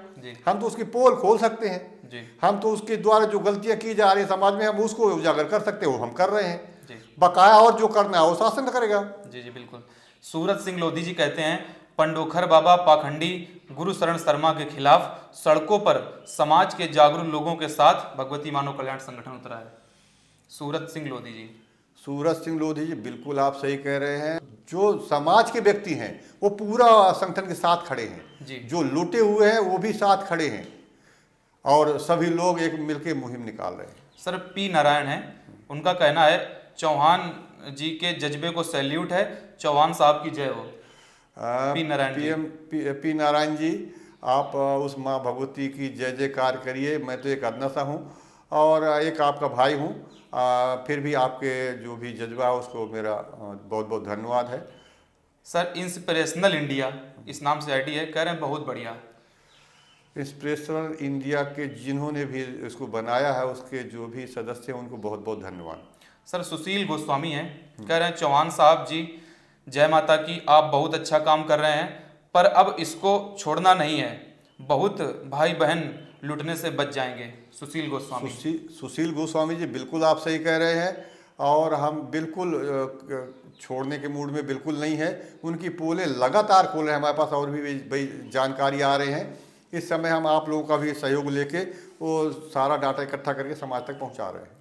हम तो उसकी पोल खोल सकते हैं जी। हम तो उसके द्वारा जो गलतियां की जा रही है समाज में, हम उसको उजागर कर सकते हैं, वो हम कर रहे हैं जी। बकाया और जो करना है वो शासन करेगा जी जी बिल्कुल। सूरज सिंह लोधी जी कहते हैं पंडोखर बाबा पाखंडी गुरु शरण शर्मा के खिलाफ सड़कों पर समाज के जागरूक लोगों के साथ भगवती मानव कल्याण संगठन उतरा है। सूरज सिंह लोधी जी, बिल्कुल आप सही कह रहे हैं। जो समाज के व्यक्ति हैं वो पूरा संगठन के साथ खड़े हैं जी। जो लूटे हुए हैं वो भी साथ खड़े हैं, और सभी लोग एक मिलकर मुहिम निकाल रहे हैं। सर पी नारायण है, उनका कहना है चौहान जी के जज्बे को सैल्यूट है, चौहान साहब की जय हो। पी नारायण जी। पी नारायण जी, आप उस माँ भगवती की जय जयकार करिए। मैं तो एक अदना सा हूँ और एक आपका भाई हूँ। फिर भी आपके जो भी जज्बा है उसको मेरा बहुत बहुत धन्यवाद है। सर इंस्पिरेशनल इंडिया इस नाम से आईडी है, कह रहे हैं बहुत बढ़िया। इंस्पिरेशनल इंडिया के जिन्होंने भी इसको बनाया है, उसके जो भी सदस्य हैं, उनको बहुत बहुत धन्यवाद। सर सुशील गोस्वामी हैं, कह रहे हैं चौहान साहब जी जय माता की, आप बहुत अच्छा काम कर रहे हैं पर अब इसको छोड़ना नहीं है, बहुत भाई बहन लुटने से बच जाएंगे। सुशील गोस्वामी। सुशील गोस्वामी जी, बिल्कुल आप सही कह रहे हैं और हम बिल्कुल छोड़ने के मूड में बिल्कुल नहीं है। उनकी पोलें लगातार खोल रहे हैं हमारे पास, और भी भाई जानकारी आ रहे हैं। इस समय हम आप लोगों का भी सहयोग लेके वो सारा डाटा इकट्ठा करके समाज तक पहुंचा रहे हैं।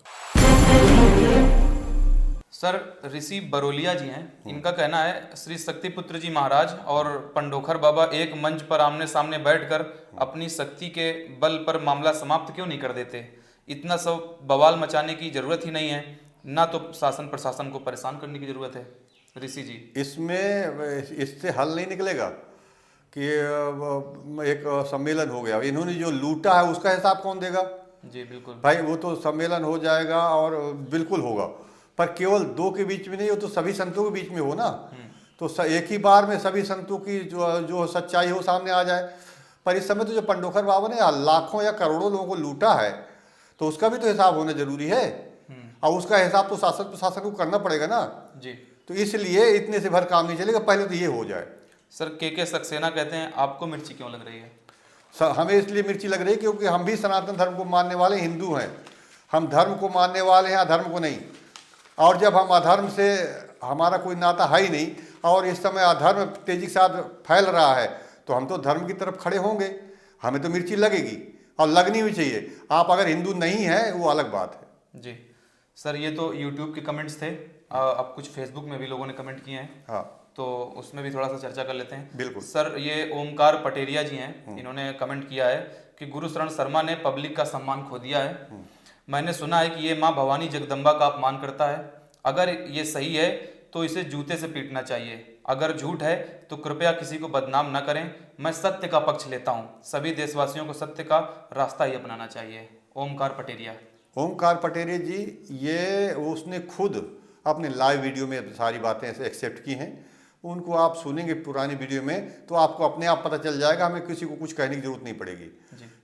सर ऋषि बरोलिया जी हैं, इनका कहना है श्री शक्तिपुत्र जी महाराज और पंडोखर बाबा एक मंच पर आमने सामने बैठकर अपनी शक्ति के बल पर मामला समाप्त क्यों नहीं कर देते। इतना सब बवाल मचाने की जरूरत ही नहीं है, ना तो शासन प्रशासन को परेशान करने की जरूरत है। ऋषि जी, इससे हल नहीं निकलेगा कि एक सम्मेलन हो गया, इन्होंने जो लूटा है उसका हिसाब कौन देगा। जी बिल्कुल भाई, वो तो सम्मेलन हो जाएगा और बिल्कुल होगा, पर केवल दो के बीच में नहीं, वो तो सभी संतों के बीच में हो ना। तो एक ही बार में सभी संतों की जो सच्चाई हो सामने आ जाए। पर इस समय तो जो पंडोखर बाबा ने लाखों या करोड़ों लोगों को लूटा है, तो उसका भी तो हिसाब होना जरूरी है और उसका हिसाब तो शासन प्रशासन को करना पड़ेगा ना जी। तो इसलिए इतने से भर काम नहीं चलेगा, पहले तो ये हो जाए। सर के सक्सेना कहते हैं आपको मिर्ची क्यों लग रही है। हमें इसलिए मिर्ची लग रही है क्योंकि हम भी सनातन धर्म को मानने वाले हिंदू हैं। हम धर्म को मानने वाले हैं, अधर्म को नहीं। और जब हम अधर्म से, हमारा कोई नाता है ही नहीं और इस समय अधर्म तेजी के साथ फैल रहा है, तो हम तो धर्म की तरफ खड़े होंगे। हमें तो मिर्ची लगेगी और लगनी भी चाहिए। आप अगर हिंदू नहीं हैं वो अलग बात है। जी सर, ये तो यूट्यूब के कमेंट्स थे, अब कुछ फेसबुक में भी लोगों ने कमेंट किए हैं। हाँ, तो उसमें भी थोड़ा सा चर्चा कर लेते हैं। बिल्कुल सर, ये ओमकार पटेरिया जी हैं, इन्होंने कमेंट किया है कि गुरु शरण शर्मा ने पब्लिक का सम्मान खो दिया है। मैंने सुना है कि ये माँ भवानी जगदम्बा का अपमान करता है। अगर ये सही है तो इसे जूते से पीटना चाहिए, अगर झूठ है तो कृपया किसी को बदनाम न करें। मैं सत्य का पक्ष लेता हूँ, सभी देशवासियों को सत्य का रास्ता ही अपनाना चाहिए। ओमकार पटेरिया। ओमकार पटेरिया जी, ये उसने खुद अपने लाइव वीडियो में सारी बातें ऐसे एक्सेप्ट की हैं। उनको आप सुनेंगे पुरानी वीडियो में तो आपको अपने आप पता चल जाएगा, हमें किसी को कुछ कहने की जरूरत नहीं पड़ेगी।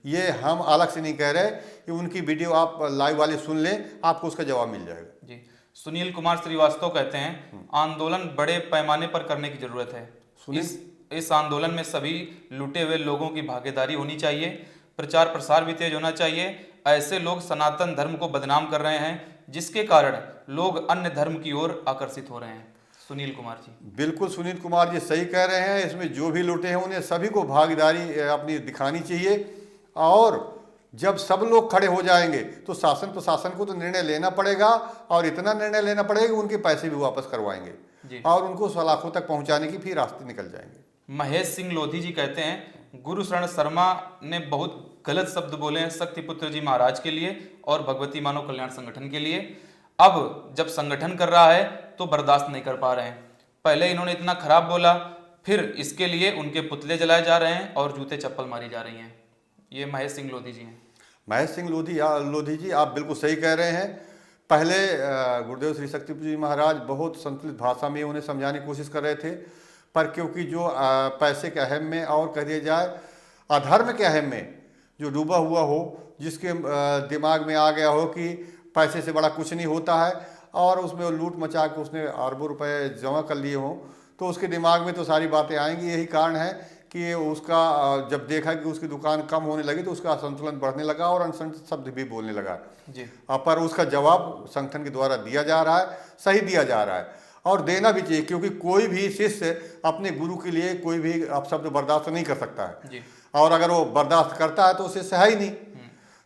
ये हम अलग से नहीं कह रहे कि उनकी वीडियो आप लाइव वाली सुन लें, आपको उसका जवाब मिल जाएगा। जी। सुनील कुमार श्रीवास्तव कहते हैं आंदोलन बड़े पैमाने पर करने की जरूरत है। इस आंदोलन में सभी लूटे हुए लोगों की भागीदारी होनी चाहिए, प्रचार प्रसार भी तेज होना चाहिए। ऐसे लोग सनातन धर्म को बदनाम कर रहे हैं जिसके कारण लोग अन्य धर्म की ओर आकर्षित हो रहे हैं। सुनील कुमार जी। बिल्कुल सुनील कुमार जी सही कह रहे हैं। इसमें जो भी लूटे हैं उन्हें सभी को भागीदारी अपनी दिखानी चाहिए और जब सब लोग खड़े हो जाएंगे तो शासन प्रशासन को तो निर्णय लेना पड़ेगा और इतना निर्णय लेना पड़ेगा कि उनके पैसे भी वापस करवाएंगे और उनको सलाखों तक पहुंचाने की फिर रास्ते निकल जाएंगे। महेश सिंह लोधी जी कहते हैं गुरु शरण शर्मा ने बहुत गलत शब्द बोले हैं शक्तिपुत्र जी महाराज के लिए और भगवती मानव कल्याण संगठन के लिए। अब जब संगठन कर रहा है तो बर्दाश्त नहीं कर पा रहे हैं। पहले इन्होंने इतना खराब बोला, फिर इसके लिए उनके पुतले जलाए जा रहे हैं और जूते चप्पल मारी जा रही हैं। ये महेश सिंह लोधी जी हैं। महेश सिंह लोधी जी, आप बिल्कुल सही कह रहे हैं। पहले गुरुदेव श्री शक्तिपुत्र जी महाराज बहुत संतुलित भाषा में उन्हें समझाने की कोशिश कर रहे थे, पर क्योंकि जो पैसे के अहम में और कह दिया जाए अधर्म के अहम में जो डूबा हुआ हो, जिसके दिमाग में आ गया हो कि पैसे से बड़ा कुछ नहीं होता है और उसमें लूट मचा के उसने अरबों रुपए जमा कर लिए हों, तो उसके दिमाग में तो सारी बातें आएंगी। यही कारण है कि उसका जब देखा कि उसकी दुकान कम होने लगी तो उसका असंतुलन बढ़ने लगा और अनसंतुलित शब्द भी बोलने लगा जी। पर उसका जवाब संगठन के द्वारा दिया जा रहा है, सही दिया जा रहा है और देना भी चाहिए, क्योंकि कोई भी शिष्य अपने गुरु के लिए कोई भी अपशब्द बर्दाश्त नहीं कर सकता है जी। और अगर वो बर्दाश्त करता है तो उसे सही ही नहीं।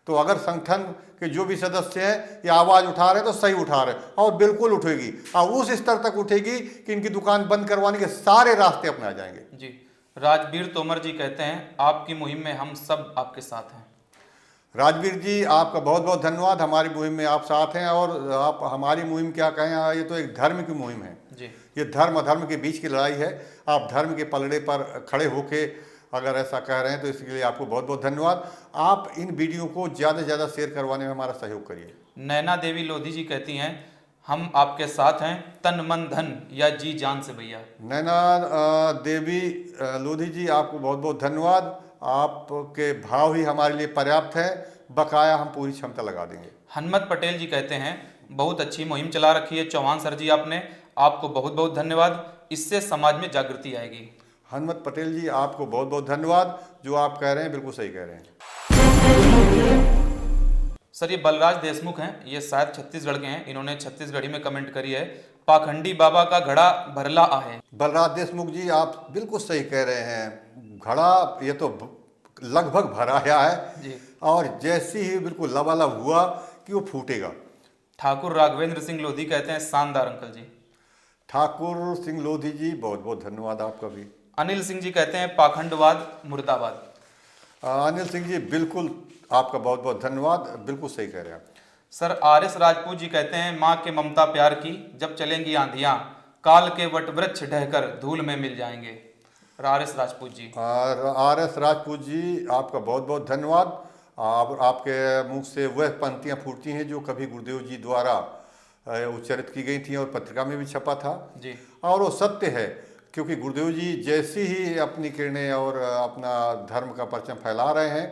तो अगर संगठन के जो भी सदस्य हैं ये आवाज़ उठा रहे हैं तो सही उठा रहे हैं और बिल्कुल उठेगी और उस स्तर तक उठेगी कि इनकी दुकान बंद करवाने के सारे रास्ते अपना जाएंगे जी। राजवीर तोमर जी कहते हैं आपकी मुहिम में हम सब आपके साथ हैं। राजवीर जी, आपका बहुत बहुत धन्यवाद। हमारी मुहिम में आप साथ हैं और आप हमारी मुहिम क्या कहें, ये तो एक धर्म की मुहिम है जी। ये धर्म अधर्म के बीच की लड़ाई है। आप धर्म के पलड़े पर खड़े होके अगर ऐसा कह रहे हैं तो इसके लिए आपको बहुत बहुत धन्यवाद। आप इन वीडियो को ज़्यादा से ज़्यादा शेयर करवाने में हमारा सहयोग करिए। नैना देवी लोधी जी कहती हैं, हम आपके साथ हैं तन मन धन या जी जान से भैया। नैना देवी लोधी जी, आपको बहुत बहुत धन्यवाद। आपके भाव ही हमारे लिए पर्याप्त है, बकाया हम पूरी क्षमता लगा देंगे। हनुमत पटेल जी कहते हैं, बहुत अच्छी मुहिम चला रखी है चौहान सर जी आपने, आपको बहुत बहुत धन्यवाद, इससे समाज में जागृति आएगी। हनुमत पटेल जी, आपको बहुत बहुत धन्यवाद। जो आप कह रहे हैं बिल्कुल सही कह रहे हैं। सर ये बलराज देशमुख हैं, ये शायद छत्तीसगढ़ के हैं, इन्होंने छत्तीसगढ़ी में कमेंट करी है, पाखंडी बाबा का घड़ा भरला आहे। बलराज देशमुख जी, आप बिल्कुल सही कह रहे हैं। घड़ा ये तो लगभग भरा आया है जी। और जैसे ही बिल्कुल लबालब हुआ कि वो फूटेगा। ठाकुर राघवेंद्र सिंह लोधी कहते हैं, शानदार अंकल जी। ठाकुर सिंह लोधी जी, बहुत बहुत धन्यवाद आपका भी। अनिल सिंह जी कहते हैं, पाखंडवाद मुर्दाबाद। अनिल सिंह जी, बिल्कुल आपका बहुत बहुत धन्यवाद, बिल्कुल सही कह रहे हैं आप। Sir R S. राजपूत जी कहते हैं, माँ के ममता प्यार की जब चलेंगी आंधियां, काल के वट वृक्ष ढहकर धूल में मिल जाएंगे। आर.एस. राजपूत जी। आर.एस. राजपूत जी, आपका बहुत बहुत धन्यवाद। आपके मुंह से वह पंक्तियां फूटती हैं जो कभी गुरुदेव जी द्वारा उच्चारित की गई थी और पत्रिका में भी छपा था जी। और वो सत्य है, क्योंकि गुरुदेव जी जैसी ही अपनी किरणें और अपना धर्म का परचम फैला रहे हैं,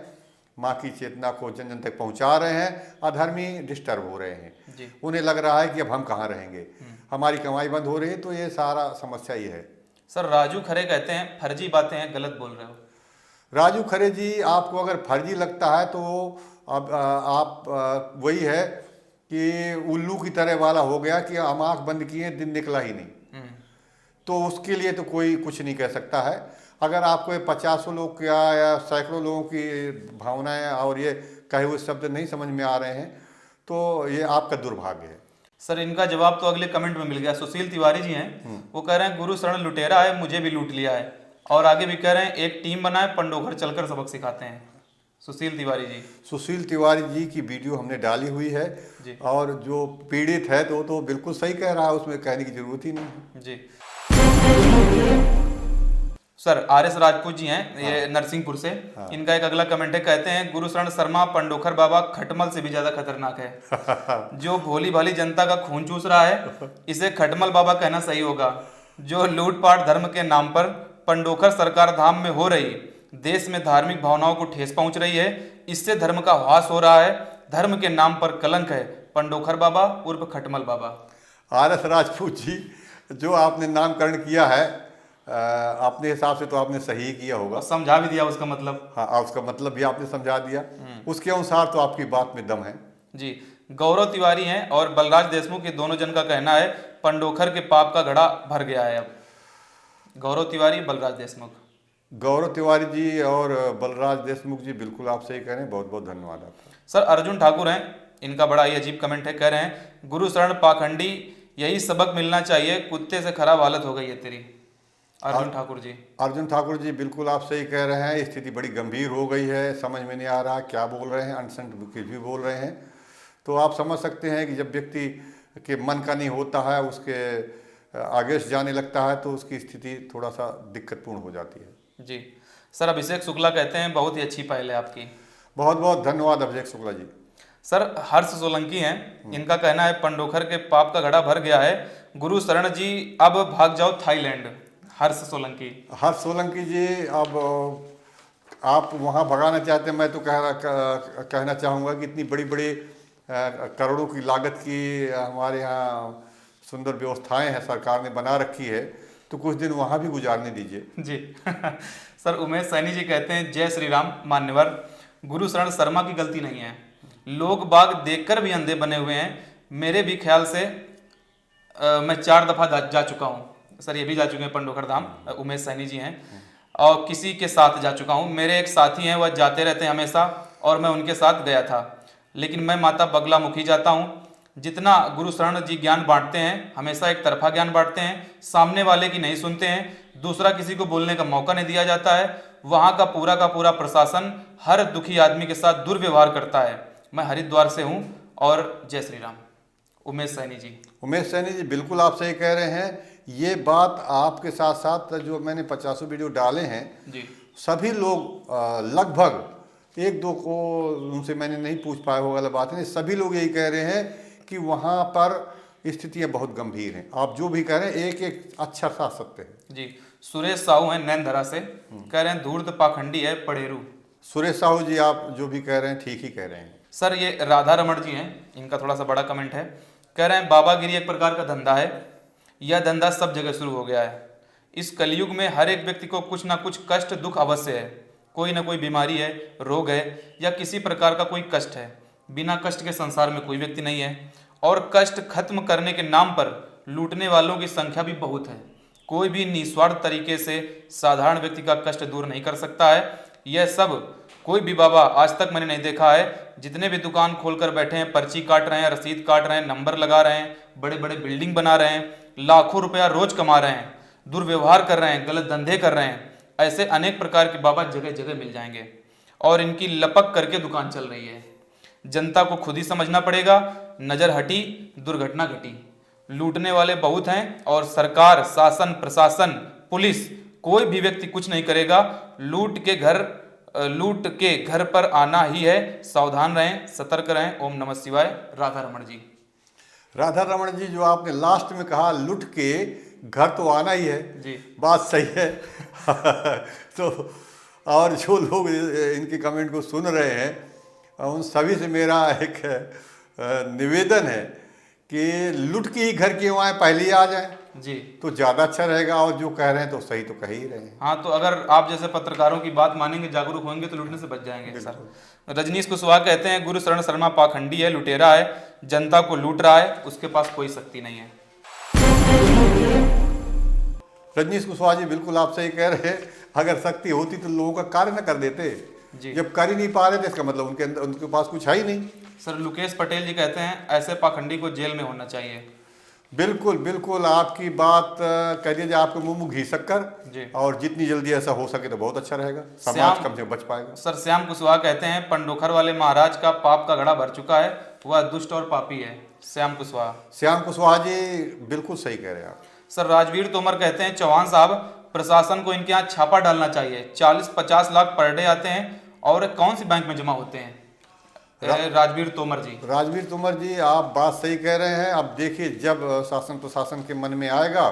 माँ की चेतना को जन जन तक पहुँचा रहे हैं, अधर्मी डिस्टर्ब हो रहे हैं जी। उन्हें लग रहा है कि अब हम कहाँ रहेंगे, हमारी कमाई बंद हो रही है। तो ये सारा समस्या ये है। सर राजू खरे कहते हैं, फर्जी बातें हैं, गलत बोल रहे हो। राजू खरे जी, आपको अगर फर्जी लगता है तो अब आप वही है कि उल्लू की तरह वाला हो गया कि हम आँख बंद किए दिन निकला ही नहीं, तो उसके लिए तो कोई कुछ नहीं कह सकता है। अगर आपको ये 50 लोग या सैकड़ों लोगों की भावनाएं और ये कहे हुए शब्द नहीं समझ में आ रहे हैं तो ये आपका दुर्भाग्य है। सर इनका जवाब तो अगले कमेंट में मिल गया। सुशील तिवारी जी हैं, वो कह रहे हैं, गुरु शरण लुटेरा है, मुझे भी लूट लिया है। और आगे भी कह रहे हैं, एक टीम बनाए, पंडोखर चलकर सबक सिखाते हैं। सुशील तिवारी जी। सुशील तिवारी जी की वीडियो हमने डाली हुई है जी। और जो पीड़ित है तो बिल्कुल सही कह रहा है, उसमें कहने की जरूरत ही नहीं जी। Sir R S. राजपूत जी हैं, ये नरसिंहपुर से। इनका एक अगला कमेंट है, कहते हैं, गुरु शरण शर्मा पंडोखर बाबा खटमल से भी ज्यादा खतरनाक है। जो भोली भाली जनता का खून चूस रहा है, इसे खटमल बाबा कहना सही होगा। जो लूटपाट धर्म के नाम पर पंडोखर सरकार धाम में हो रही, देश में धार्मिक भावनाओं को ठेस पहुंच रही है, इससे धर्म का ह्रास हो रहा है, धर्म के नाम पर कलंक है। पंडोखर बाबा उर्फ खटमल बाबा। आर.एस. राजपूत जी, जो आपने नामकरण किया है अपने हिसाब से तो आपने सही किया होगा, समझा भी दिया उसका मतलब। हाँ, उसका मतलब भी आपने समझा दिया, उसके अनुसार तो आपकी बात में दम है जी। गौरव तिवारी हैं और बलराज देशमुख, ये दोनों जन का कहना है, पंडोखर के पाप का घड़ा भर गया है अब। गौरव तिवारी, बलराज देशमुख। गौरव तिवारी जी और बलराज देशमुख जी, बिल्कुल आप सही कह रहे हैं, बहुत बहुत धन्यवाद आपका। सर अर्जुन ठाकुर हैं, इनका बड़ा ही अजीब कमेंट है, कह रहे हैं, गुरु शरण पाखंडी, यही सबक मिलना चाहिए, कुत्ते से खराब हालत हो गई है तेरी। अर्जुन ठाकुर जी। अर्जुन ठाकुर जी, बिल्कुल आप सही कह रहे हैं, स्थिति बड़ी गंभीर हो गई है, समझ में नहीं आ रहा क्या बोल रहे हैं, अनसन कुछ भी बोल रहे हैं। तो आप समझ सकते हैं कि जब व्यक्ति के मन का नहीं होता है, उसके आगे से जाने लगता है, तो उसकी स्थिति थोड़ा सा दिक्कतपूर्ण हो जाती है। जी। सर अभिषेक शुक्ला कहते हैं, बहुत ही अच्छी पहल है आपकी। बहुत बहुत धन्यवाद अभिषेक शुक्ला जी। सर हर्ष सोलंकी हैं, इनका कहना है, पंडोखर के पाप का घड़ा भर गया है, गुरु शरण जी अब भाग जाओ थाईलैंड। हर्ष सोलंकी। हर्ष सोलंकी जी, अब आप वहाँ भगाना चाहते हैं, मैं तो कहना चाहूँगा कि इतनी बड़ी बड़ी करोड़ों की लागत की हमारे यहाँ सुंदर व्यवस्थाएं हैं, सरकार ने बना रखी है, तो कुछ दिन वहाँ भी गुजारने दीजिए जी। सर उमेश सैनी जी कहते हैं, जय श्री राम मान्यवर, गुरु शरण शर्मा की गलती नहीं है, लोग बाग देखकर भी अंधे बने हुए हैं, मेरे भी ख्याल से मैं 4 दफा जा चुका हूँ। सर ये भी जा चुके हैं पंडोखर धाम, उमेश सैनी जी हैं, और किसी के साथ जा चुका हूँ, मेरे एक साथी हैं, वह जाते रहते हैं हमेशा, और मैं उनके साथ गया था, लेकिन मैं माता बगलामुखी जाता हूँ। जितना गुरु शरण जी ज्ञान बांटते हैं, हमेशा एक तरफा ज्ञान बांटते हैं, सामने वाले की नहीं सुनते हैं, दूसरा किसी को बोलने का मौका नहीं दिया जाता है, वहाँ का पूरा प्रशासन हर दुखी आदमी के साथ दुर्व्यवहार करता है। मैं हरिद्वार से हूँ और जय श्री राम। उमेश सैनी जी। उमेश सैनी जी, बिल्कुल आप सही कह रहे हैं, ये बात आपके साथ साथ जो मैंने 50 वीडियो डाले हैं जी सभी लोग लगभग एक दो को उनसे मैंने नहीं पूछ पाया वो वाला बात नहीं, सभी लोग यही कह रहे हैं कि वहाँ पर स्थितियाँ बहुत गंभीर हैं। आप जो भी कह रहे हैं एक एक अक्षर साथ सकते हैं। जी। सुरेश साहू हैं नैनधरा से, कह रहे हैं धूर्त पाखंडी है पड़ेरू। सुरेश साहू जी आप जो भी कह रहे हैं ठीक ही कह रहे हैं। सर ये राधा रमण जी हैं, इनका थोड़ा सा बड़ा कमेंट है, कह रहे हैं बाबागिरी एक प्रकार का धंधा है, यह धंधा सब जगह शुरू हो गया है। इस कलयुग में हर एक व्यक्ति को कुछ ना कुछ कष्ट दुख अवश्य है, कोई ना कोई बीमारी है, रोग है या किसी प्रकार का कोई कष्ट है। बिना कष्ट के संसार में कोई व्यक्ति नहीं है और कष्ट खत्म करने के नाम पर लूटने वालों की संख्या भी बहुत है। कोई भी निस्वार्थ तरीके से साधारण व्यक्ति का कष्ट दूर नहीं कर सकता है। यह सब कोई भी बाबा आज तक मैंने नहीं देखा है। जितने भी दुकान खोलकर बैठे हैं, पर्ची काट रहे हैं, रसीद काट रहे हैं, नंबर लगा रहे हैं, बड़े बड़े बिल्डिंग बना रहे हैं, लाखों रुपया रोज कमा रहे हैं, दुर्व्यवहार कर रहे हैं, गलत धंधे कर रहे हैं, ऐसे अनेक प्रकार के बाबा जगह जगह मिल जाएंगे और इनकी लपक करके दुकान चल रही है। जनता को खुद ही समझना पड़ेगा। नजर हटी, दुर्घटना घटी। लूटने वाले बहुत हैं और सरकार, शासन, प्रशासन, पुलिस, कोई भी व्यक्ति कुछ नहीं करेगा। लूट के घर पर आना ही है। सावधान रहें, सतर्क रहें। ओम नमः शिवाय। राधा रमण जी। राधा रमण जी जो आपने लास्ट में कहा लुट के घर तो आना ही है जी, बात सही है। तो और जो लोग इनके कमेंट को सुन रहे हैं उन सभी से मेरा एक निवेदन है कि लुट के ही घर क्यों आए, पहले ही आ जाए जी, तो ज़्यादा अच्छा रहेगा। और जो कह रहे हैं तो सही तो कह ही रहे हैं। हाँ, तो अगर आप जैसे पत्रकारों की बात मानेंगे, जागरूक होंगे तो लूटने से बच जाएंगे। सर रजनीश कुशवाहा कहते हैं गुरु शरण शर्मा पाखंडी है, लुटेरा है, जनता को लूट रहा है, उसके पास कोई शक्ति नहीं है। रजनीश कुशवाहा जी बिल्कुल आप सही कह रहे हैं। अगर शक्ति होती तो लोगों का कार्य न कर देते। जी। जब कर ही नहीं पा रहे थे इसका मतलब उनके अंदर उनके पास कुछ है ही नहीं। सर लुकेश पटेल जी कहते हैं ऐसे पाखंडी को जेल में होना चाहिए। बिल्कुल बिल्कुल आपकी बात कह दीजिए आपके मुंह में घी शक्कर जी। और जितनी जल्दी ऐसा हो सके तो बहुत अच्छा रहेगा, समाज श्याम- कम से कम बच पाएगा। सर श्याम कुशवाहा कहते हैं पंडोखर वाले महाराज का पाप का घड़ा भर चुका है, वह दुष्ट और पापी है। श्याम कुशवाहा। श्याम कुशवाहा जी बिल्कुल सही कह रहे हैं आप। सर राजवीर तोमर कहते हैं चौहान साहब प्रशासन को इनके यहाँ छापा डालना चाहिए। 40-50 लाख पर डे आते हैं और कौन सी बैंक में जमा होते हैं। राजवीर तोमर जी। राजवीर तोमर जी आप बात सही कह रहे हैं। अब देखिए जब शासन प्रशासन के मन में आएगा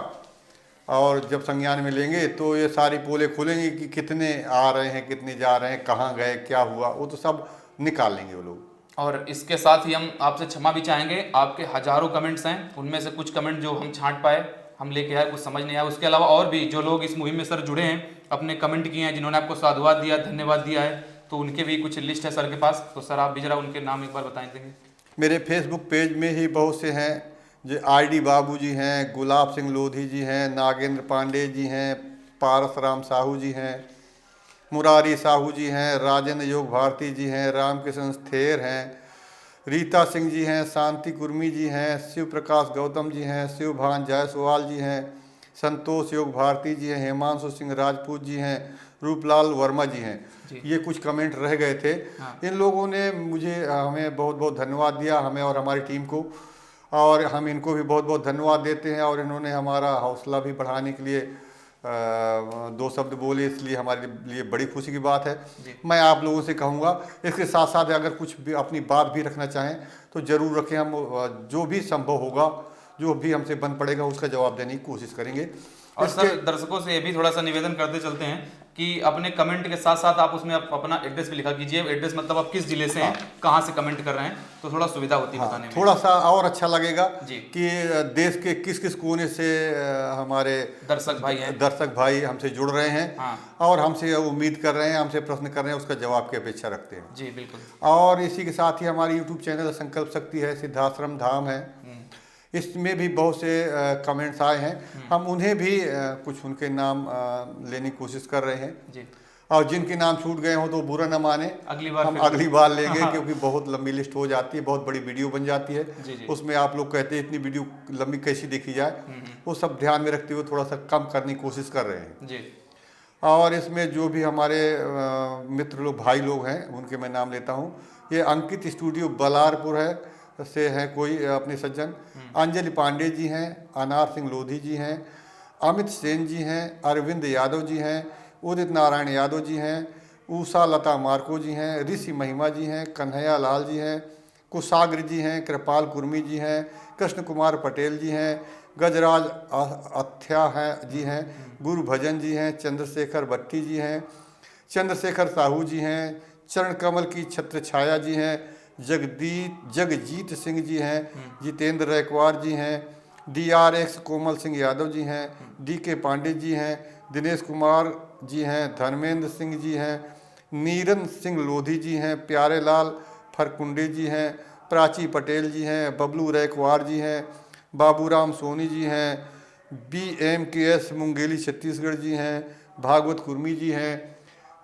और जब संज्ञान में लेंगे तो ये सारी पोले खुलेंगी कि कितने आ रहे हैं, कितने जा रहे हैं, कहाँ गए, क्या हुआ, वो तो सब निकाल लेंगे वो लोग। और इसके साथ ही हम आपसे क्षमा भी चाहेंगे। आपके हजारों कमेंट्स हैं, उनमें से कुछ कमेंट जो हम छांट पाए, हम लेके आए, कुछ समझ नहीं आया। उसके अलावा और भी जो लोग इस मुहिम में सर जुड़े हैं, अपने कमेंट किए हैं, जिन्होंने आपको साधुवाद दिया, धन्यवाद दिया है, तो उनके भी कुछ लिस्ट है सर के पास। तो सर आप भी जरा उनके नाम एक बार बताएं देंगे। मेरे फेसबुक पेज में ही बहुत से हैं, जो आईडी बाबू जी हैं, गुलाब सिंह लोधी जी हैं, नागेंद्र पांडे जी हैं, पारस राम साहू जी हैं, मुरारी साहू जी हैं, राजेंद्र योग भारती जी हैं, रामकृष्ण स्थेर हैं, रीता सिंह जी हैं, शांति कुर्मी जी हैं, शिव प्रकाश गौतम जी हैं, शिवभान जायसवाल जी हैं, संतोष योग भारती जी हैं, हेमांशु सिंह राजपूत जी हैं, रूपलाल वर्मा जी हैं। ये कुछ कमेंट रह गए थे। हाँ। इन लोगों ने हमें बहुत बहुत धन्यवाद दिया, हमें और हमारी टीम को, और हम इनको भी बहुत बहुत धन्यवाद देते हैं। और इन्होंने हमारा हौसला भी बढ़ाने के लिए दो शब्द बोले, इसलिए हमारे लिए बड़ी खुशी की बात है। मैं आप लोगों से कहूँगा इसके साथ साथ अगर कुछ भी अपनी बात भी रखना चाहें तो ज़रूर रखें। हम जो भी संभव होगा, जो भी हमसे बन पड़ेगा, उसका जवाब देने की कोशिश करेंगे। और सर दर्शकों से ये भी थोड़ा सा निवेदन करते चलते हैं कि अपने कमेंट के साथ साथ आप उसमें अपना एड्रेस भी लिखा कीजिए। एड्रेस मतलब आप किस जिले से हैं, कहाँ से कमेंट कर रहे हैं, तो थोड़ा सुविधा होती है बताने में। थोड़ा सा और अच्छा लगेगा जी। कि देश के किस किस कोने से हमारे दर्शक भाई हमसे जुड़ रहे हैं। हाँ। और हमसे उम्मीद कर रहे हैं, हमसे प्रश्न कर रहे हैं, उसका जवाब की अपेक्षा रखते हैं। जी बिल्कुल। और इसी के साथ ही हमारी यूट्यूब चैनल संकल्प शक्ति है, सिद्धाश्रम धाम है, इसमें भी बहुत से कमेंट्स आए हैं। हम उन्हें भी कुछ उनके नाम लेने की कोशिश कर रहे हैं जी। और जिनके नाम छूट गए हों तो बुरा न माने, हम अगली बार लेंगे। क्योंकि बहुत लंबी लिस्ट हो जाती है, बहुत बड़ी वीडियो बन जाती है। जी। उसमें आप लोग कहते हैं इतनी वीडियो लंबी कैसी देखी जाए, वो सब ध्यान में रखते हुए थोड़ा सा कम करने की कोशिश कर रहे हैं जी। और इसमें जो भी हमारे मित्र लोग, भाई लोग हैं, उनके मैं नाम लेता हूँ। ये अंकित स्टूडियो बलारपुर है से हैं कोई अपने सज्जन, अंजलि पांडे जी हैं, अनार सिंह लोधी जी हैं, अमित सेन जी हैं, अरविंद यादव जी हैं, उदित नारायण यादव जी हैं, उषा लता मार्को जी हैं, ऋषि महिमा जी हैं, कन्हैया लाल जी हैं, कुशाग्र जी हैं, कृपाल कुर्मी जी हैं, कृष्ण कुमार पटेल जी हैं, गजराज अथ्या हैं जी हैं, गुरु भजन जी हैं, चंद्रशेखर भट्टी जी हैं, चंद्रशेखर साहू जी हैं, चरण कमल की छत्र छाया जी हैं, जगजीत सिंह जी हैं, जितेंद्र रैकवार जी हैं, DRX कोमल सिंह यादव जी हैं, DK पांडे जी हैं, दिनेश कुमार जी हैं, धर्मेंद्र सिंह जी हैं, नीरन सिंह लोधी जी हैं, प्यारे लाल फरकुंडे जी हैं, प्राची पटेल जी हैं, बबलू रैकवार जी हैं, बाबूराम सोनी जी हैं, BMKS मुंगेली छत्तीसगढ़ जी हैं, भागवत कुर्मी जी हैं,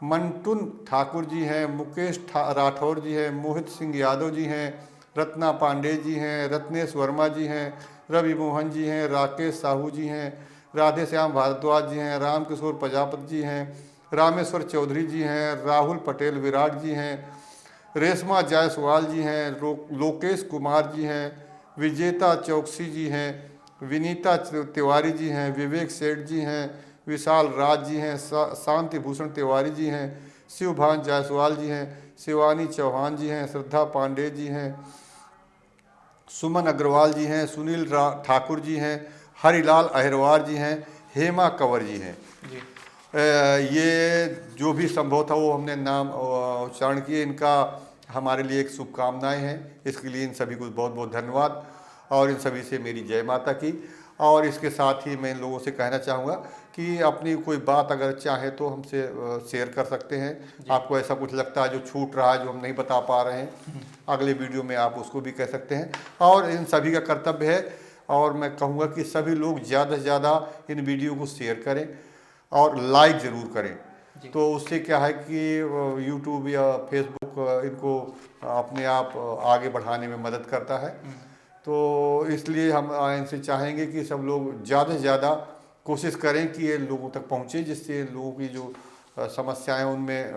मंटुन ठाकुर जी हैं, मुकेश राठौर जी हैं, मोहित सिंह यादव जी हैं, रत्ना पांडे जी हैं, रत्नेश वर्मा जी हैं, रवि मोहन जी हैं, राकेश साहू जी हैं, राधे श्याम भारद्वाज जी हैं, रामकिशोर प्रजापति जी हैं, रामेश्वर चौधरी जी हैं, राहुल पटेल विराट जी हैं, रेशमा जायसवाल जी हैं, लोकेश कुमार जी हैं, विजेता चौकसी जी हैं, विनीता तिवारी जी हैं, विवेक सेठ जी हैं, विशाल राज जी हैं, शांति भूषण तिवारी जी हैं, शिवभान जायसवाल जी हैं, शिवानी चौहान जी हैं, श्रद्धा पांडे जी हैं, सुमन अग्रवाल जी हैं, सुनील ठाकुर जी हैं, हरिलाल अहिरवार जी हैं, हेमा कंवर जी हैं जी। ये जो भी संभव था वो हमने नाम उच्चारण किए। इनका हमारे लिए एक शुभकामनाएं हैं, इसके लिए इन सभी को बहुत बहुत धन्यवाद और इन सभी से मेरी जय माता की। और इसके साथ ही मैं इन लोगों से कहना चाहूँगा कि अपनी कोई बात अगर चाहे तो हमसे शेयर कर सकते हैं। आपको ऐसा कुछ लगता है जो छूट रहा है, जो हम नहीं बता पा रहे हैं, अगले वीडियो में आप उसको भी कह सकते हैं। और इन सभी का कर्तव्य है, और मैं कहूँगा कि सभी लोग ज़्यादा से ज़्यादा इन वीडियो को शेयर करें और लाइक ज़रूर करें। तो उससे क्या है कि यूट्यूब या फेसबुक इनको अपने आप आगे बढ़ाने में मदद करता है। तो इसलिए हम इनसे चाहेंगे कि सब लोग ज़्यादा से ज़्यादा कोशिश करें कि ये लोगों तक पहुँचे, जिससे लोगों की जो समस्याएं उनमें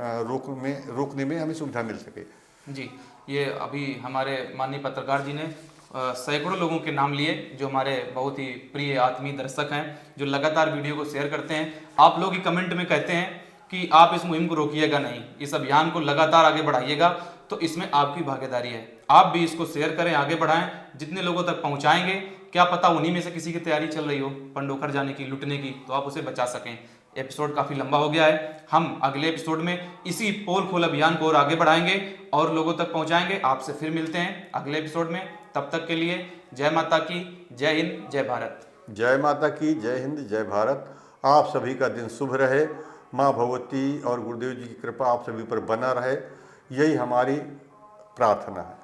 रोकने में हमें सुविधा मिल सके। जी, ये अभी हमारे माननीय पत्रकार जी ने सैकड़ों लोगों के नाम लिए जो हमारे बहुत ही प्रिय आत्मीय दर्शक हैं, जो लगातार वीडियो को शेयर करते हैं। आप लोग ही कमेंट में कहते हैं कि आप इस मुहिम को रोकिएगा नहीं, इस अभियान को लगातार आगे बढ़ाइएगा, तो इसमें आपकी भागीदारी है। आप भी इसको शेयर करें, आगे बढ़ाएं, जितने लोगों तक पहुंचाएंगे, क्या पता उन्हीं में से किसी की तैयारी चल रही हो पंडोखर जाने की, लुटने की, तो आप उसे बचा सकें। एपिसोड काफ़ी लंबा हो गया है, हम अगले एपिसोड में इसी पोल खोल अभियान को और आगे बढ़ाएंगे और लोगों तक पहुंचाएंगे। आपसे फिर मिलते हैं अगले एपिसोड में, तब तक के लिए जय माता की, जय हिंद, जय भारत। जय माता की, जय हिंद, जय भारत। आप सभी का दिन शुभ रहे, माँ भगवती और गुरुदेव जी की कृपा आप सभी पर बना रहे, यही हमारी प्रार्थना है।